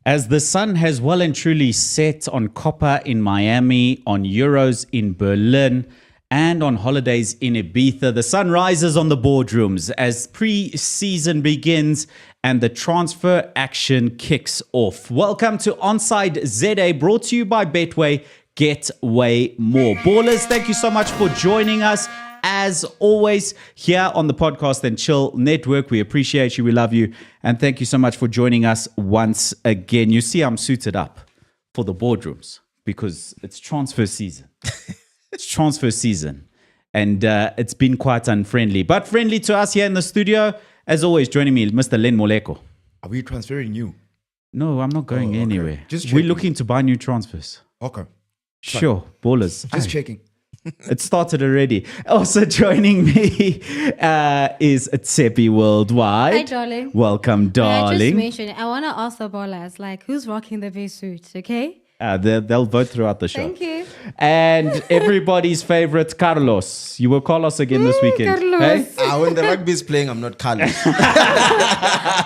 As the sun has well and truly set on Copa in Miami, on Euros in Berlin, and on holidays in Ibiza, the sun rises on the boardrooms as pre-season begins and the transfer action kicks off. Welcome to ONSIDE ZA, brought to you by Betway. Get way more. Ballers, thank you so much for joining us. As always, here on the Podcast and Chill Network, we appreciate you, we love you, and thank you so much for joining us once again. You see, I'm suited up for the boardrooms because it's transfer season. It's transfer season, and it's been quite unfriendly, but friendly to us here in the studio. As always, joining me, Mr. Len Moleko. Are we transferring you? No, I'm not going anywhere. Just We're checking. looking to buy new transfers. Okay. Sure, ballers. Just checking. It started already. Also joining me is Tsepi Worldwide. Hi, darling. Welcome, I just darling. mentioned, I want to ask the ballers, like, who's rocking the base suit, okay? They'll vote throughout the show. Thank you. And everybody's favorite, Carlos. You were Carlos again this weekend. Carlos. Hey? When the rugby is playing, I'm not Carlos. Who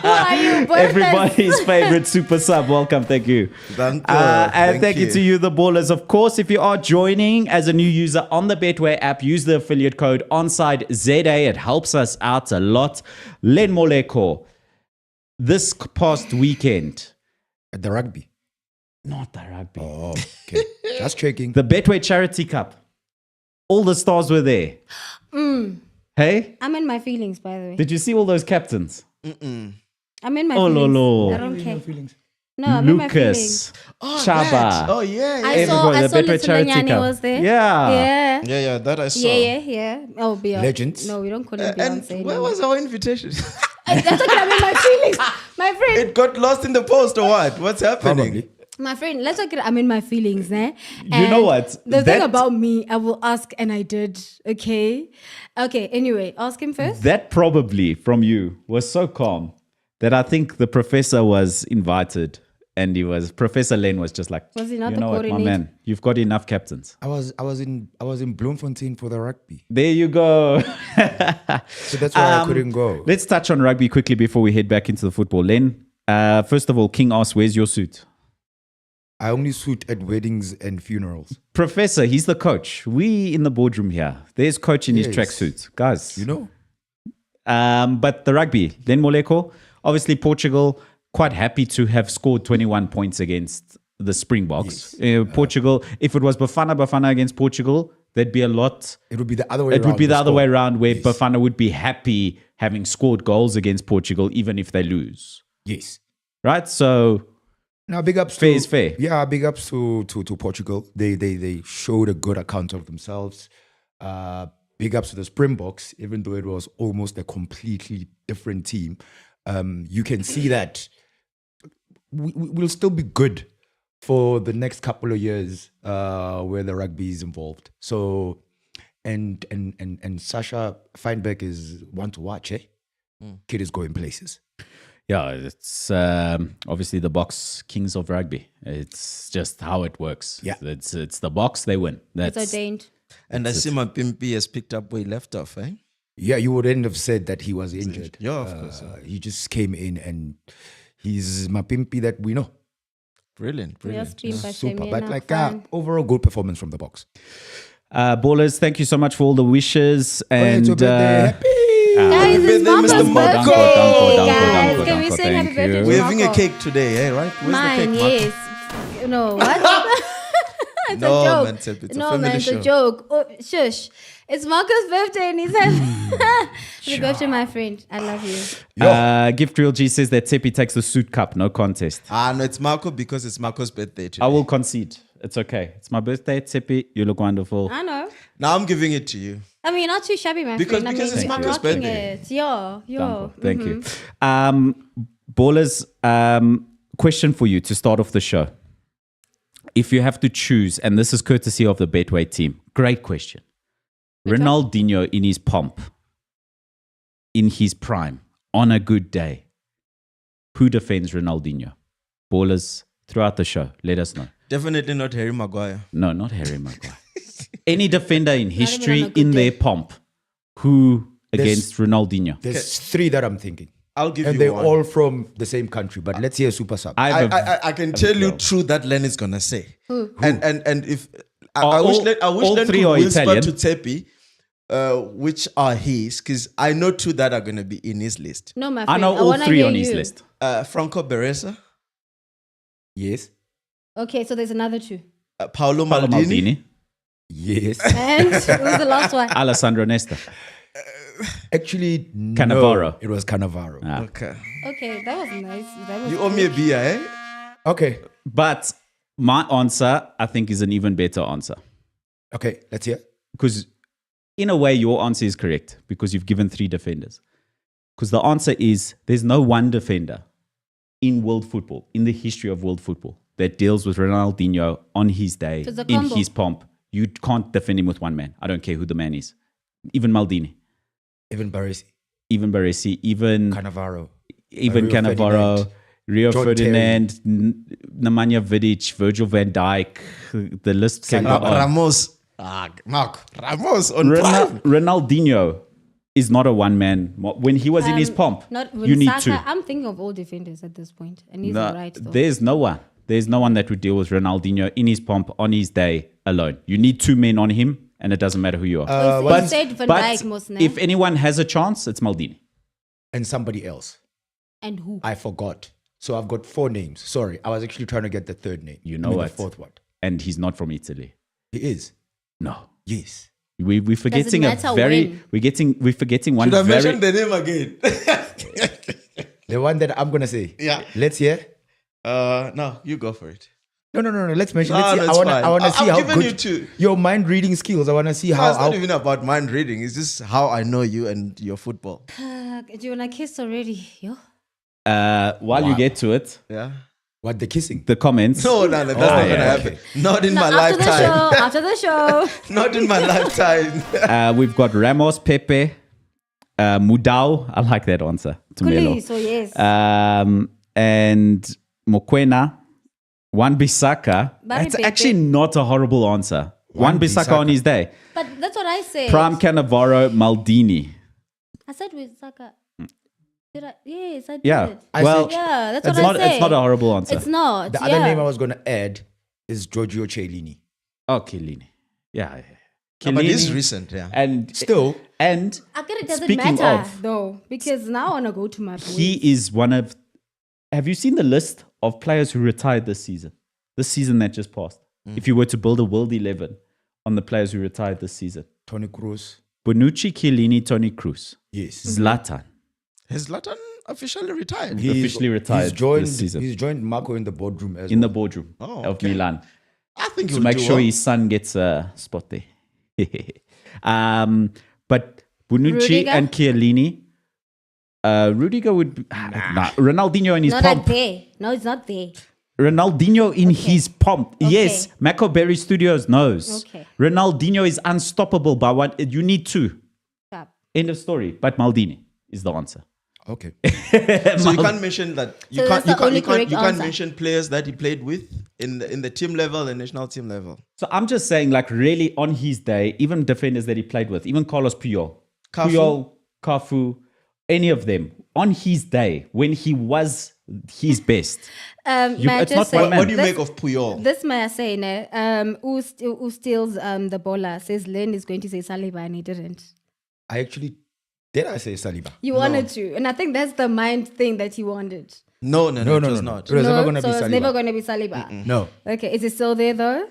are you, boys? Everybody's favorite super sub. Welcome. Thank you. Thank you. And thank you to you, the ballers. Of course, if you are joining as a new user on the Betway app, use the affiliate code ONSIDEZA. It helps us out a lot. Len Moleko, this past weekend, At the rugby. not the rugby, Oh, okay. Just checking. the Betway Charity Cup. All the stars were there. Hey, I'm in my feelings, by the way. did you see all those captains? I'm in my Oh, feelings. lolo. I don't care. No, I'm in my feelings. Lucas, Chaba. Oh, yeah. I saw Everybody, the Betway little Charity Nyani Cup. was there. Yeah. Yeah. That I saw. Yeah. Oh, Beyonce. Legends. No, we don't call it And Beyonce. where no. was our invitation? That's okay, I'm in my feelings. My friend. It got lost in the post or what? What's happening? Probably. My friend, let's talk it. I'm in my feelings, eh? You know what? The thing That- about me, I will ask, and I did. Okay. Anyway, ask him first. That probably from you was so calm that I think the professor was invited and Professor Len was just like, Was he not you the know what, my coordinator? man, you've got enough captains. I was in Bloemfontein for the rugby. There you go. So that's why I couldn't go. Let's touch on rugby quickly before we head back into the football. Len, first of all, King asks, where's your suit? I only suit at weddings and funerals. Professor, he's the coach. We in the boardroom here. There's coach in his Yes. tracksuit. Guys. You know? But the rugby, Len Moleko, obviously Portugal, quite happy to have scored 21 points against the Springboks. Portugal, if it was Bafana against Portugal, there'd be a lot. It would be the other way It around. would be the other score. way around where Yes. Bafana would be happy having scored goals against Portugal, even if they lose. Yes. Right? So, Now, big ups fair to... is fair. Yeah, big ups to Portugal. They showed a good account of themselves. Big ups to the Springboks, even though it was almost a completely different team. You can see that we'll still be good for the next couple of years where the rugby is involved. So, and Sasha Feinberg is one to watch, eh? Kid is going places. Yeah, it's obviously the box kings of rugby. It's just how it works. Yeah. It's the box, they win. It's That's ordained. And I see my Pimpi has picked up where he left off, eh? Yeah, you wouldn't have said that he was injured. Yeah, of course. He just came in and he's Mapimpi that we know. Brilliant. Yes, been by Super. Shemi But and like fun. overall good performance from the box. Ballers, thank you so much for all the wishes. And it's your birthday. Happy. Guys, it's birthday, Marco's Mr. birthday, Marco. guys. Can we Danko, sing happy thank birthday you. to We're having a Marco? cake today, eh? Right? Where's Mine, the cake, yes. No, what? It's No, a joke. man, it's a no, family man, it's show. a joke. Oh, shush. It's Marco's birthday and he's happy birthday, my friend. I love you. Gift Real G says that Tepi takes the suit cup, no contest. No, it's Marco because it's Marco's birthday today. I will concede. It's okay. It's my birthday, Tepi. You look wonderful. I know. Now I'm giving it to you. I mean, you're not too shabby, my Because- friend. because I mean, it's I'm Marco's rocking birthday. it. Yo. Danko, thank you. Ballers, question for you to start off the show. If you have to choose, and this is courtesy of the Betway team, great question. Ronaldinho in his pomp, in his prime, on a good day, who defends Ronaldinho? Ballers, throughout the show, let us know. Definitely not Harry Maguire. No, not Harry Maguire. Any defender in history on a good in day. their pomp, who against Ronaldinho? There's three that I'm thinking. I'll give And you they're one. all from the same country. But let's hear super sub. I can tell you true that Len is gonna say. Who? And if I Are wish all- Len, I wish all Len three could are whisper Italian? to Tepi, which are his, because I know two that are gonna be in his list. No, my I friend. know all wanna three hear on his you. list. Franco Beresa, Yes. Okay, so there's another two. Paolo Paolo Maldini. Maldini, Yes. And who's the last one? Alessandro Nesta. Actually, Cannavaro. No, it was Cannavaro. Ah. Okay. Okay, that was nice. That was You owe me a beer, eh? Okay. But my answer, I think, is an even better answer. Okay, let's hear. Because in a way, your answer is correct because you've given 3 defenders. Because the answer is there's no one defender in world football, in the history of world football, that deals with Ronaldinho on his day, So it's a in combo. his pomp. You can't defend him with one man. I don't care who the man is. Even Maldini, Even Baresi. even Baresi, even Cannavaro. even Rio Cannavaro, Ferdinand, Rio John Ferdinand, Nemanja Vidic, Virgil van Dijk. The list can go on. Ramos. Mark. Ramos on prime. Ronaldinho is not a one man. When he was in his pomp, Not you need Saka, 2. I'm thinking of all defenders at this point, and he's No, alright though. there's no one. There's no one that would deal with Ronaldinho in his pomp on his day alone. You need 2 men on him, and it doesn't matter who you are. You said Van Dijk most now. if anyone has a chance, it's Maldini. And somebody else. And who? I forgot. So I've got 4 names. Sorry, I was actually trying to get the third name. You know The what? 4th one. And he's not from Italy. He is. No. Yes. We're forgetting a matter very when. we're forgetting one Should I very mention the name again? The one that I'm gonna say. Yeah. Let's hear. No, you go for it. No. Let's mention. No, Let's see. that's fine. I wanna see I've how given good you 2. your mind reading skills. I wanna see No, it's how. not even about mind reading. It's just how I know you and your football. Do you wanna kiss already? Yo. while you get to it, Yeah. What the kissing? the comments. No, that's not yeah, gonna happen. Not in my after the lifetime. show, after the show. Not in my lifetime. We've got Ramos, Pepe, Mudau. I like that answer. Tumelo. Kuli, so yes. And Mokwena, Wan-Bissaka. Bari That's Pepe. actually not a horrible answer. Wan-Bissaka Wan-Bissaka. on his day. But that's what I said. Prime Cannavaro, Maldini. I said with Saka. Did I? Yes, I did. Yeah. I Well, said- Yeah, that's it's what not, I said. it's not a horrible answer. It's not. The yeah. other name I was gonna add is Giorgio Chiellini. Oh, Chiellini. Yeah. But this is Chiellini. recent, yeah. And Still, and I get it doesn't speaking matter of, though, because now I want to go to my boys. he is one of. Have you seen the list of players who retired this season? This season that just passed. If you were to build a world 11 on the players who retired this season, Toni Kroos. Bonucci, Chiellini, Toni Kroos, Yes. Zlatan. Has Zlatan officially retired? Officially retired He's joined, this season. He's joined Marco in the boardroom as In the well. boardroom Oh, of okay. Milan I think to he'll make do sure well. his son gets a spot there. But Bonucci Rudiger? and Chiellini, Rudiger would be, nah, Ronaldinho in his not pomp. like there. No, it's not there. Ronaldinho in his pomp. Okay. Yes, Maccaberry Studios knows. Okay. Ronaldinho is unstoppable by what you need 2. Stop. End of story. But Maldini is the answer. Okay. So you can't mention that. So that's the only correct You can't answer. mention players that he played with in the team level and national team level. So I'm just saying, like, really on his day, even defenders that he played with, even Carlos Puyol, Cafu, any of them, on his day, when he was his best. May I it's just not say, one man. What do you this- make of Puyol? This may I say, who steals the baller says Len is going to say Saliba and he didn't. I actually did. I say Saliba. You wanted to, and I think that's the mind thing that he wanted. No, No, it was no. not. It was never gonna so be it's Saliba. never going to be Saliba. No. Okay, is it still there though?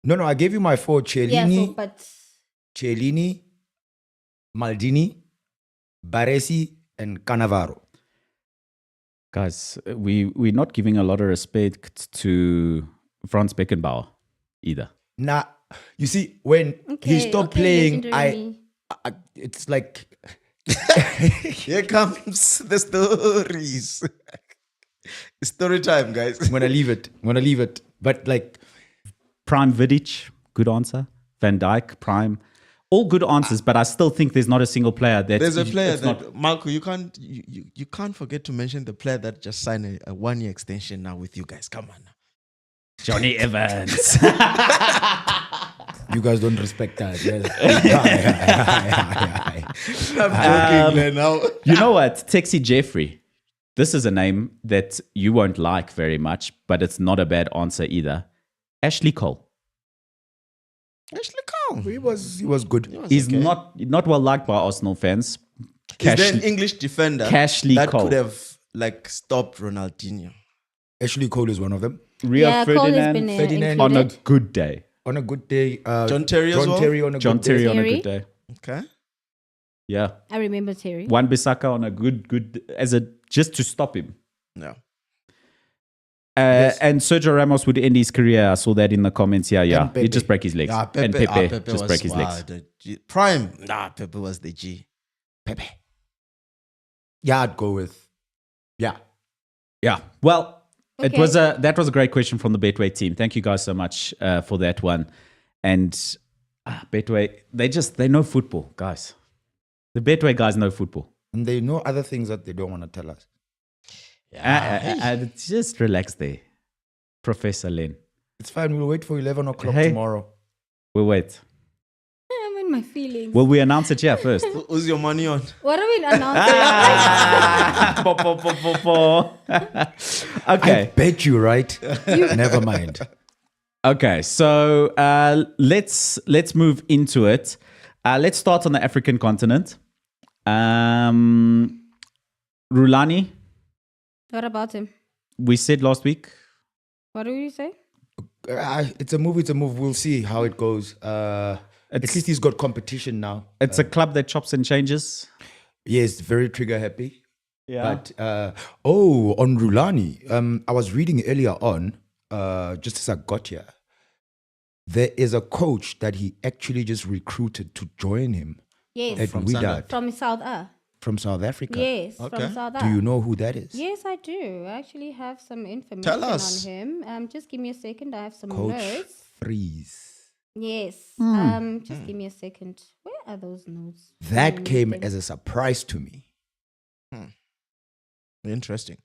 No. I gave you my 4: Yeah, Chiellini, so, but Chiellini, Maldini, Baresi, and Cannavaro. Guys, we're not giving a lot of respect to Franz Beckenbauer either. Nah, you see, when he stopped playing, legendary. it's like Here comes the stories. It's story time, guys. I'm gonna leave it. But like, Prime Vidic, good answer. Van Dijk, Prime. All good answers, but I still think there's not a single player that There's a player it's that not. Marco, you can't forget to mention the player that just signed a 1-year extension now with you guys. Come on. Johnny Evans. you guys don't respect that. Yes. I'm joking, man. Now. You know what? Texie Jeffrey. This is a name that you won't like very much, but it's not a bad answer either. Ashley Cole. Ashley Cole. He was good. He's not well liked by Arsenal fans. Is there an English defender Cashley that Cole. could have stopped Ronaldinho? Ashley Cole is one of them. Rio Yeah, Cole has Ferdinand, been Ferdinand. on a included. good day. On a good day, John Terry as well? Terry on a John good Terry day. on a Terry? good day. Okay. Yeah. I remember Terry. Wan Bissaka on a good just to stop him. Yeah. And Sergio Ramos would end his career. I saw that in the comments. Yeah. And He'd just break his legs. Yeah, and Pepe just was, break his legs. the prime. Pepe was the G. Pepe. Yeah, I'd go with. Yeah. Yeah. Well, Okay. that was a great question from the Betway team. Thank you guys so much for that one. And Betway, they know football, guys. The Betway guys know football. And they know other things that they don't want to tell us. Just relax there, Professor Len. It's fine. We'll wait for 11 o'clock Hey. tomorrow. We'll wait. I'm in my feelings. Will we announce it here first? Who's your money on? What are we announcing? Okay. I bet you, right? Never mind. Okay, so let's move into it. Let's start on the African continent. Rulani, What about him? we said last week. What do you say? It's a move. We'll see how it goes. At least he's got competition now. It's a club that chops and changes. Yes, very trigger happy. Yeah. But on Rulani, I was reading earlier on, just as I got here, there is a coach that he actually just recruited to join him Yes. at From, Wydad South Africa. Yes, Okay. from South Do you know who that is? Yes, I do. I actually have some information Tell us. on him. Just give me a second. I have some Coach notes. Freeze. Yes. Just give me a second. Where are those notes? That came as a surprise to me. Interesting.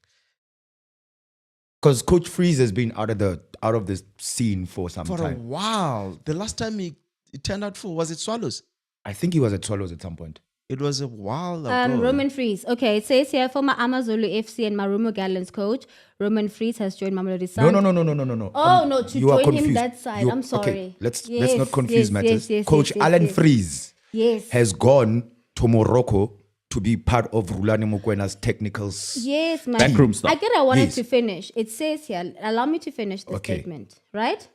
Because Coach Freeze has been out of the scene for some For a time. while. The last time he turned out for, was it Swallows? I think he was at Swallows at some point. It was a while ago. Roman Fries. Okay, it says here former Amazulu FC and Marumo Gallants coach Roman Fries has joined Mamelodi Sundowns. No. Oh no, to you are join him confused. that side. You- I'm sorry. Okay, let's Yes, not confuse yes, matters. yes, Coach yes, Alan yes. Freeze Yes. has gone to Morocco to be part of Rulani Mokwena's technicals. Yes, my Backroom stuff. I get I wanted Yes. to finish. It says here, allow me to finish the Okay. statement, right?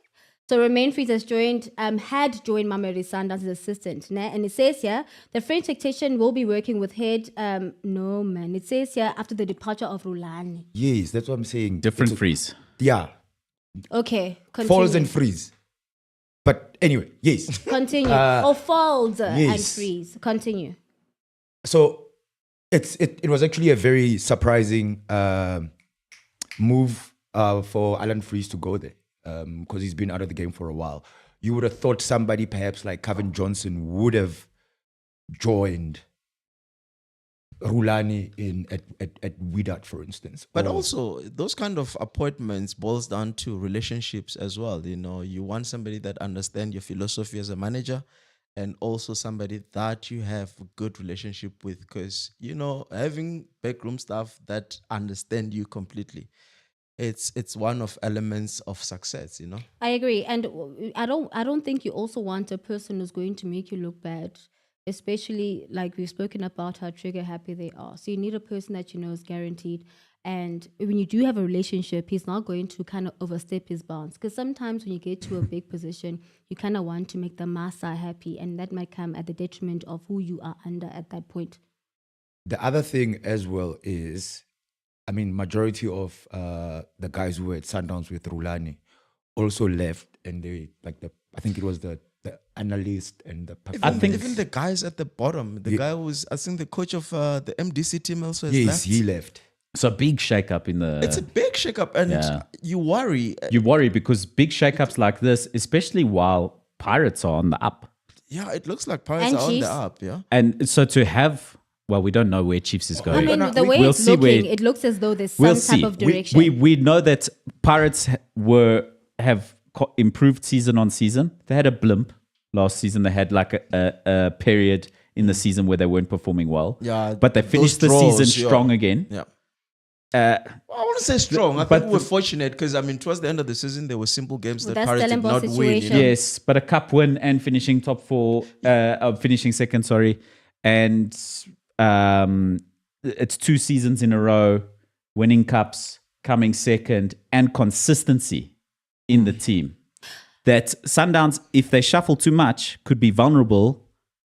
So Romain Fries has had joined Mamelodi Sundowns as assistant. And it says here, the French tactician will be working with head, it says here, after the departure of Rulani. Yes, that's what I'm saying. Different It's a- freeze. Yeah, Okay, continue. Falls and Freeze. But anyway, yes. Continue. Folds and yes. Freeze. Continue. So it was actually a very surprising move for Alan Freeze to go there because he's been out of the game for a while. You would have thought somebody perhaps like Kevin Johnson would have joined Rulani at Wydad, for instance. But Or- also, those kind of appointments boils down to relationships as well. You know, you want somebody that understands your philosophy as a manager, and also somebody that you have a good relationship with. Because having backroom staff that understand you completely, it's one of elements of success. I agree. And I don't think you also want a person who's going to make you look bad. Especially like we've spoken about how trigger happy they are. So you need a person that you know is guaranteed. And when you do have a relationship, he's not going to kind of overstep his bounds. Because sometimes when you get to a big position, you kind of want to make the massa happy. And that might come at the detriment of who you are under at that point. The other thing as well is, majority of the guys who were at Sundowns with Rulani also left, and I think it was the analyst and the Even the guys at the bottom, the guy who's, I think the coach of the MDC team also has yes, left. he left. So a big shake-up in the... It's a big shakeup, and Yeah. you worry. You worry because big shake-ups like this, especially while Pirates are on the up. Yeah, it looks like Pirates And are on Chiefs. the up, yeah. And so to have... Well, we don't know where Chiefs is going. I mean, the way we'll it's see looking, where- it looks as though there's some We'll type see. of direction. We know that Pirates have improved season on season. They had a blimp last season. They had like a period in the season where they weren't performing well. Yeah, But they those finished the draws, season yeah. strong again. Yeah. I want to say strong. I but think we're fortunate because, I mean, towards the end of the season, there were simple games Well, that that's Paris did Stellenbosch not win. You situation. know? Yes, but a cup win and finishing top four, finishing second, sorry. And it's 2 seasons in a row, winning cups, coming second, and consistency in the team. That Sundowns, if they shuffle too much, could be vulnerable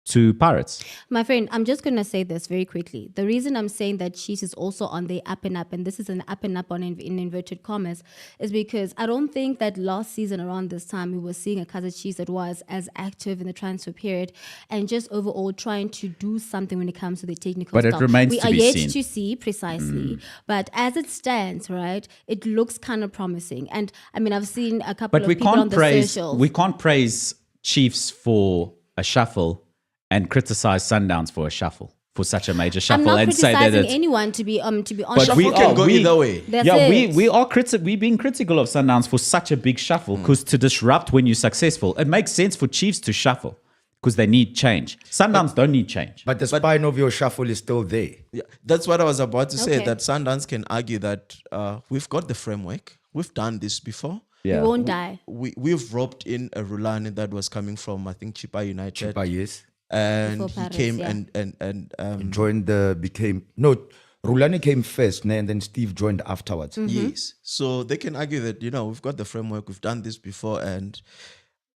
to Pirates. My friend, I'm just going to say this very quickly. The reason I'm saying that Chiefs is also on the up and up, and this is an up and up on in inverted commas, is because I don't think that last season around this time we were seeing a Kaizer Chiefs that was as active in the transfer period and just overall trying to do something when it comes to the technical But stuff. it remains we to are be yet seen. to see precisely, but as it stands, right, it looks kind of promising. And I mean, I've seen a couple But of we people on can't the praise socials. we can't praise Chiefs for a shuffle and criticize Sundowns for a shuffle, for such a major I'm shuffle, not and say that criticizing it's. anyone to be honest. But we Shuffle can are go either way. That's yeah, it. we are we're being critical of Sundowns for such a big shuffle because to disrupt when you're successful, it makes sense for Chiefs to shuffle because they need change. Sundowns don't need change. But the spine of your shuffle is still there. Yeah, that's what I was about to say. Okay. That Sundowns can argue that we've got the framework. We've done this before. We won't die. We've roped in a Rulani that was coming from, I think, Chipa United. But yes, And Before he Paris, came yeah. and joined Rulani came first, and then Steve joined afterwards. yes. So they can argue that, we've got the framework, we've done this before, and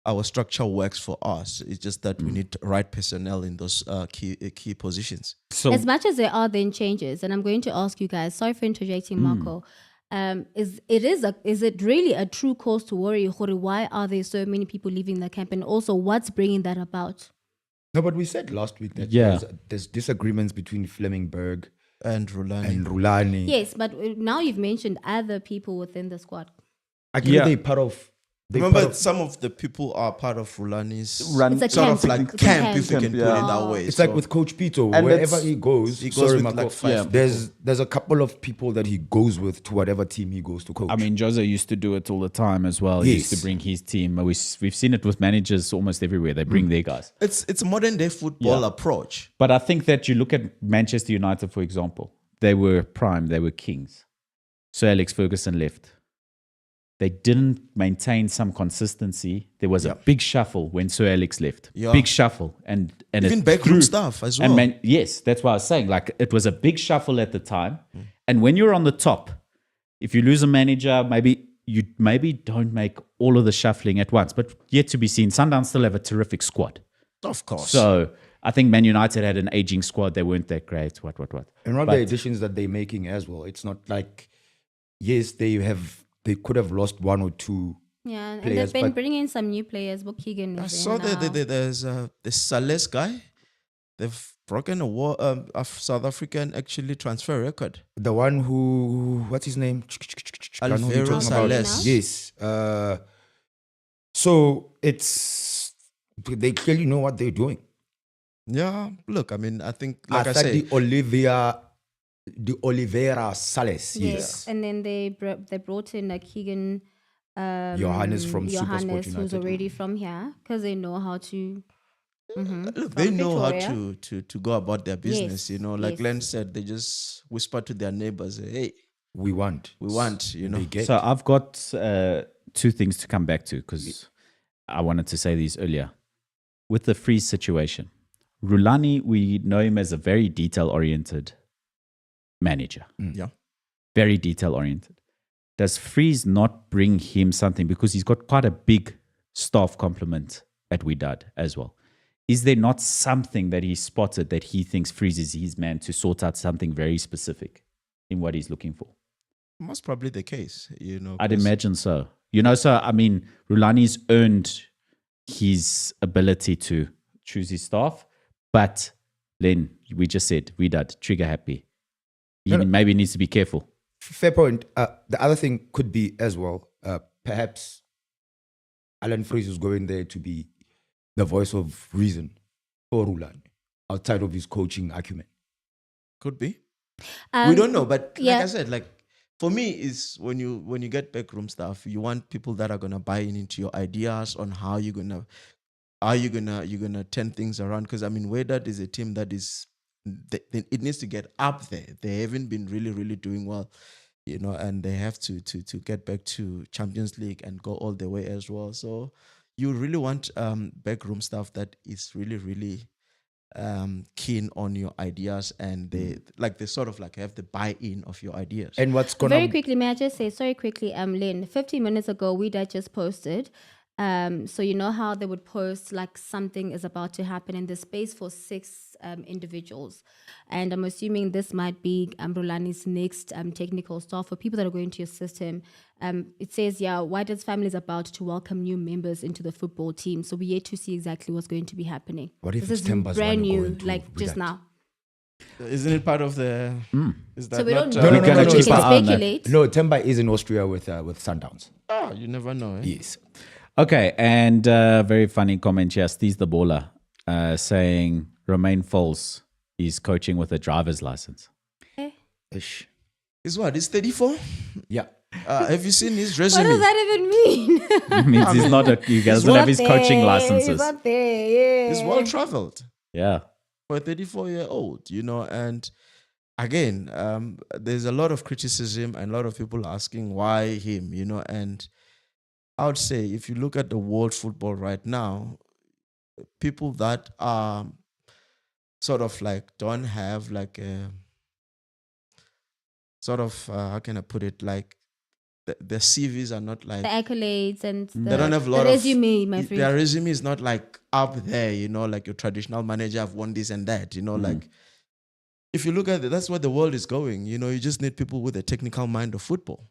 our structure works for us. It's just that we need right personnel in those key positions. So As much as there are then changes, and I'm going to ask you guys, sorry for interjecting, Marco. Is it really a true cause to worry? Why are there so many people leaving the camp, and also what's bringing that about? No, but we said last week that Yeah. there's disagreements between Flemingberg And Rulani. and Rulani. Yes, but now you've mentioned other people within the squad. Actually, Yeah. they part of. They Remember, part of- some of the people are part of Rulani's It's a sort camp. of like It's a camp, if you camp. can put it Yeah. that way. it's So like with Coach Pito, And wherever it's- he goes, he goes sorry, with Marco, like 5 Yeah. people. there's a couple of people that he goes with to whatever team he goes to coach. I mean, Jose used to do it all the time as well. He used to Yes. bring his team. We've seen it with managers almost everywhere. They bring their guys. It's a modern day football approach. But I think that you look at Manchester United, for example. They were prime. They were kings. Sir Alex Ferguson left. They didn't maintain some consistency. There was a big shuffle when Sir Alex left. Yeah. Big shuffle. And Even it backroom threw- stuff as And well. yes, that's what I was saying. Like, it was a big shuffle at the time. And when you're on the top, if you lose a manager, maybe you don't make all of the shuffling at once. But yet to be seen, Sundowns still have a terrific squad. Of course. So I think Man United had an aging squad. They weren't that great. What? and not but- the additions that they're making as well. It's not like, yes, they could have lost one or two. Yeah, and Players, they've been but- bringing in some new players. But Keegan is I there saw now. there's the Sales guy. They've broken a South African actually transfer record. The one who, what's his name? I know who you're Alvaro talking about. Sales. Yes. So they clearly know what they're doing. Yeah, look, I mean, I think, like I thought say, the Oliveira Sales. Yes, and then they brought in a Keegan Johannes from Johannes, SuperSport who's United. already from here because they know how to. look, they From know Pretoria. how to go about their business. Yes, Like yes. Len said, they just whisper to their neighbors, "Hey, We want. we want," They get. So I've got 2 things to come back to because I wanted to say these earlier. With the freeze situation, Rulani, we know him as a very detail-oriented manager. Yeah. Very detail-oriented. Does freeze not bring him something? Because he's got quite a big staff complement at Widad as well. Is there not something that he spotted that he thinks freeze is his man to sort out something very specific in what he's looking for? most probably the case. I'd 'cause- imagine so. So I mean, Rulani's earned his ability to choose his staff, but Len, we just said Widad trigger happy. He maybe needs to be careful. Fair point. The other thing could be as well, perhaps Alan Freeze is going there to be the voice of reason for Rulan outside of his coaching acumen. Could be. We don't know, but like yeah. I said, like for me, is when you get backroom stuff, you want people that are gonna buy into your ideas on how you're gonna are you gonna turn things around? Because I mean, Wydad is a team that is it needs to get up there. They haven't been really doing well, and they have to get back to Champions League and go all the way as well. So you really want backroom staff that is really keen on your ideas, and they sort of like have the buy-in of your ideas. And what's going Very quickly, may I just say, sorry, quickly, Lynn, 15 minutes ago, Wydad just posted. So you know how they would post like something is about to happen in the space for 6 individuals. And I'm assuming this might be Rulani's next technical staff for people that are going to assist him. It says, Wydad's family is about to welcome new members into the football team. So we're yet to see exactly what's going to be happening. What if this it's is Temba's brand one new, going to like just Wydad? now. Isn't it part of the? Is that So we not, don't know. no, no, We no, can no, speculate. No, Temba is in Austria with Sundowns. you never know. Eh? Yes. Okay, and very funny comment here. Steve's the baller saying Romain Folz is coaching with a driver's license. Ish. Is what? He's 34. Yeah. Have you seen his What resume? does that even mean? It means he's not he doesn't have his coaching licenses. He's not there, yeah. He's well traveled Yeah. for a 34-year-old, and again, there's a lot of criticism and a lot of people asking why him, and I would say if you look at the world football right now, people that are sort of like don't have like a sort of how can I put it, like their CVs are not like The accolades and they don't have a lot the resume, my friend. their resume is not like up there, like your traditional manager. I've won this and that, like if you look at it, that's where the world is going. You just need people with a technical mind of football.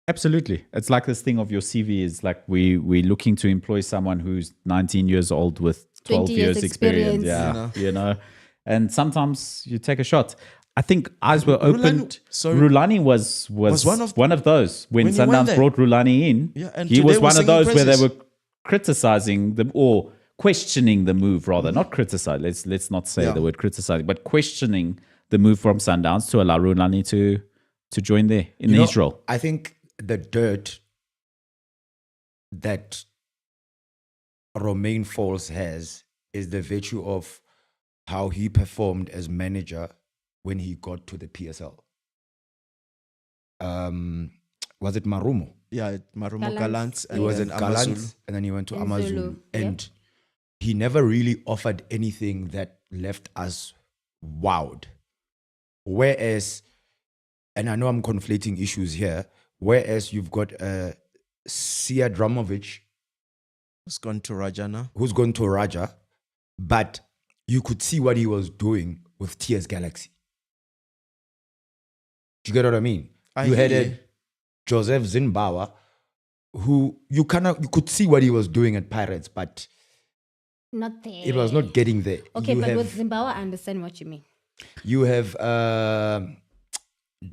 Absolutely. It's like this thing of your CV is like we're looking to employ someone who's 19 years old with 12 20 years years experience. experience. And sometimes you take a shot. I think eyes were opened. Rulani was one of those. When he went Sundowns there. brought Rulani in, and he today was we're one of singing those where they praises. were criticizing them or questioning the move rather. Not criticize. Let's not say the word criticizing, but questioning the move from Sundowns to allow Rulani to join there in his role. I think the dirt that Romain Folz has is the virtue of how he performed as manager when he got to the PSL. Was it Marumo? Yeah, Marumo Gallant. Gallant. He was then at Gallant, Amazulu. and then he went to And Amazulu. Zulu, And he never really offered anything that left us wowed. Whereas, and I know I'm conflating issues here, whereas you've got Sia Dramovic, Who's gone to Rajana. who's gone to Raja, but you could see what he was doing with TS Galaxy. Do you get what I mean? You had a Joseph Zinbauer, who you could see what he was doing at Pirates, but Not there. it was not getting there. Okay, You but have, with Zimbabwe, I understand what you mean. you have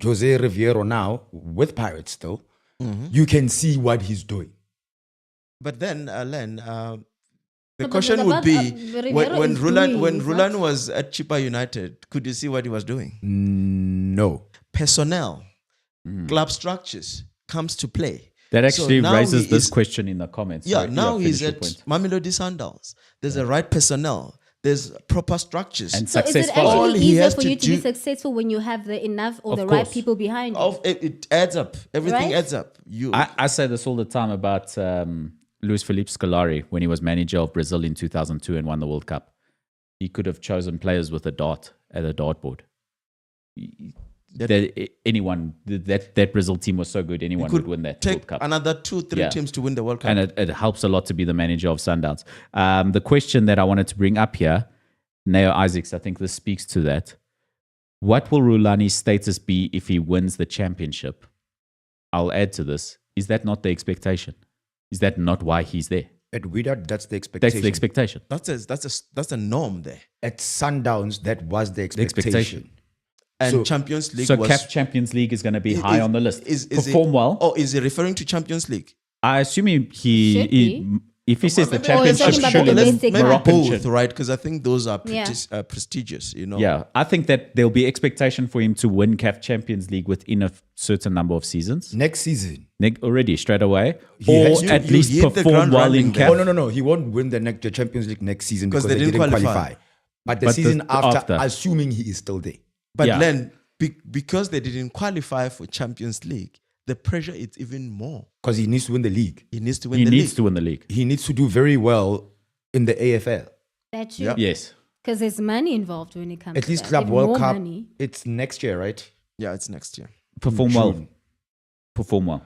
Jose Riviero now with Pirates still. You can see what he's doing. But then, Len, the But question would be Riviero when is Rulan doing what? was at Chippa United, could you see what he was doing? No. Personnel, club structures comes to play. That So actually now raises he this is- question in the comments. Yeah, So, now he's finish your at point. Mamelodi Sundowns. There's the right personnel. There's proper structures. And So is success it follows. All actually he easier has for to you to be do- successful when you have the enough or Of the right course. people behind you? It adds up. Everything Right? adds up. I say this all the time about Luis Felipe Scolari when he was manager of Brazil in 2002 and won the World Cup. He could have chosen players with a dart at a dartboard. That Brazil team was so good, anyone would win that World take Cup. another 2-3 teams to win the World Cup. And it helps a lot to be the manager of Sundowns. The question that I wanted to bring up here, Neo Isaacs, I think this speaks to that. What will Rulani's status be if he wins the championship? I'll add to this. Is that not the expectation? Is that not why he's there? At Wydad, that's the expectation. That's the expectation. That's a norm there. At Sundowns, that was the expectation. expectation. And So- Champions League So was CAF Champions League is going to be high is- on the list. Is Perform it, well. Oh, is he referring to Champions League? I assume Should be. If he says the Maybe- championship, talking about surely the the domestic maybe cup. Moroccan both, should. right? Because I think those are Yeah. prestigious, you know. Yeah, I think that there'll be expectation for him to win CAF Champions League within a certain number of seasons. Next season. Already straight away, He or has to- at you least hit the perform ground well running in there. CAF. Oh, no. He won't win the Champions League next season because they they didn't didn't qualify. qualify. But the But season after, after. assuming he is still there. But Yeah. then, because they didn't qualify for Champions League, the pressure is even more. Because he needs to win the league. He needs to win He the needs league. to win the league. He needs to do very well in the AFL. That's true. Yeah. Yes. Because there's money involved when it comes At to least that. Club Even World more Cup, money. it's next year, right? Yeah, it's next year. Perform well. June. Perform well.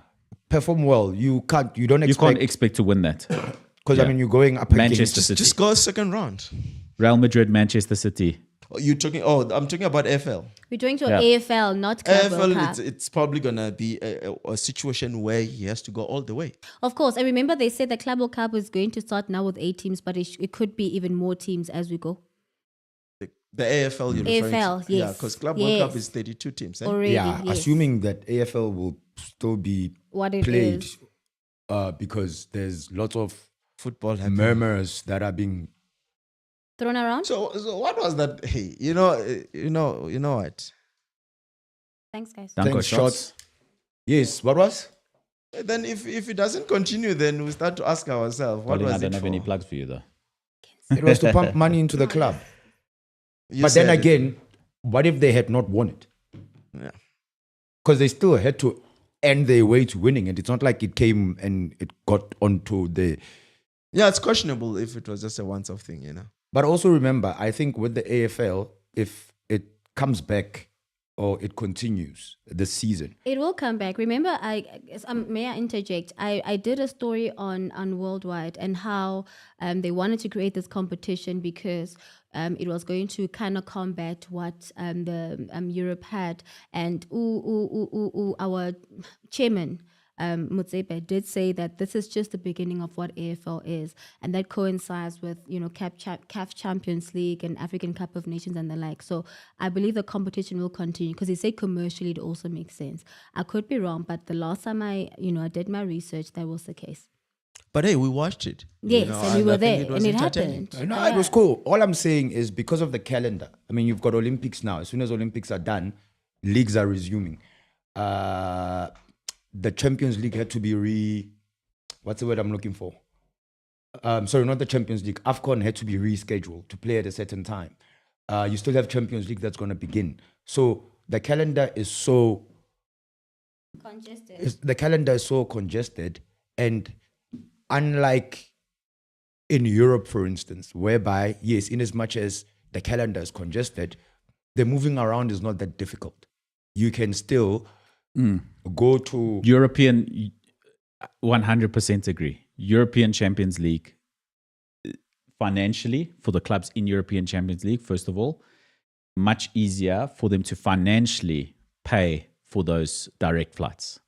Perform well. You don't You can't expect, expect to win that. because yeah. I mean, you're going up Manchester against City. Just go second round. Real Madrid, Manchester City. I'm talking about AFL. We're doing to Yeah. AFL, not Club World AFL, Cup. it's probably gonna be a situation where he has to go all the way. Of course. And remember, they said the Club World Cup is going to start now with 8 teams, but it could be even more teams as we go. The AFL, you're referring AFL, to? Yeah, yes. because Club World Cup Yes. is 32 teams. Eh? Already, yeah, yes. assuming that AFL will still be What it played is. because there's lots of Football happening. murmurs that are being Thrown around? So what was that? Hey, you know what? Thanks, guys. Danko thanks, shots. shots. Yes, what was? Then if it doesn't continue, then we start to ask ourselves, what Colin, was I don't it have for? any plugs for you though. It was to pump money into the club. You But then said it. again, what if they had not won it? Yeah. Because they still had to end their way to winning it. It's not like it came and it got onto the. Yeah, it's questionable if it was just a once-off thing, you know. But also remember, I think with the AFL, if it comes back or it continues this season, It will come back. Remember, may I interject? I did a story on Worldwide and how they wanted to create this competition because it was going to kind of combat what the Europe had. And our chairman, Mutsepe, did say that this is just the beginning of what AFL is, and that coincides with CAF Champions League and African Cup of Nations and the like. So I believe the competition will continue because he said commercially it also makes sense. I could be wrong, but the last time I did my research, that was the case. But hey, we watched it. Yes, and we were I think there, was and it entertaining. happened. no, it was cool. All I'm saying is because of the calendar. I mean, you've got Olympics now. As soon as Olympics are done, leagues are resuming. The Champions League had to be what's the word I'm looking for? Sorry, not the Champions League. AFCON had to be rescheduled to play at a certain time. You still have Champions League that's going to begin. So the calendar is so congested, and unlike in Europe, for instance, whereby yes, in as much as the calendar is congested, the moving around is not that difficult. You can still go to European, 100% agree. European Champions League, financially, for the clubs in European Champions League, first of all, much easier for them to financially pay for those direct flights.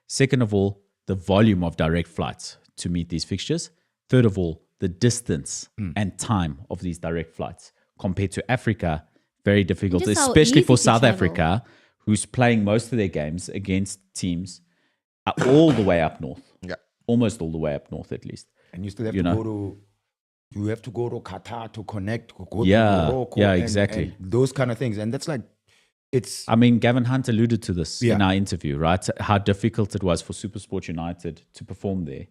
Second of all, the volume of direct flights to meet these fixtures. Third of all, the distance and time of these direct flights compared to Africa, very difficult, Just how especially easy for to South travel. Africa, who's playing most of their games against teams all the way up north. Yeah. Almost all the way up north, at least. and you still have you to know. go to. You have to go to Qatar to connect. Go Yeah, to Morocco yeah, and- exactly. and those kind of things, and that's like, it's I mean, Gavin Hunt alluded to this Yeah. in our interview, right? How difficult it was for SuperSport United to perform there.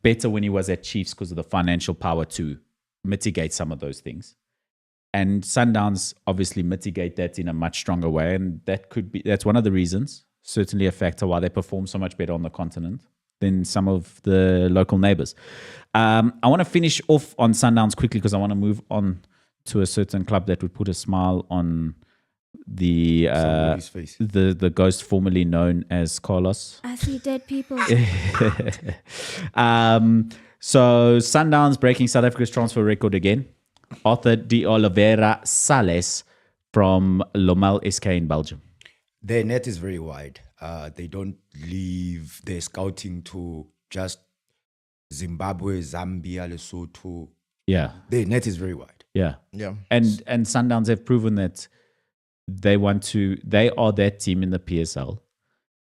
Better when he was at Chiefs because of the financial power to mitigate some of those things. And Sundowns obviously mitigate that in a much stronger way. And that's one of the reasons, certainly a factor why they perform so much better on the continent than some of the local neighbors. I want to finish off on Sundowns quickly because I want to move on to a certain club that would put a smile on the somebody's face. the ghost formerly known as Carlos. I see dead people. So Sundowns breaking South Africa's transfer record again. Arthur de Oliveira Sales from Lommel SK in Belgium. Their net is very wide. They don't leave their scouting to just Zimbabwe, Zambia, Lesotho. Yeah, Their net is very wide. yeah. Yeah. And Sundowns have proven that they are that team in the PSL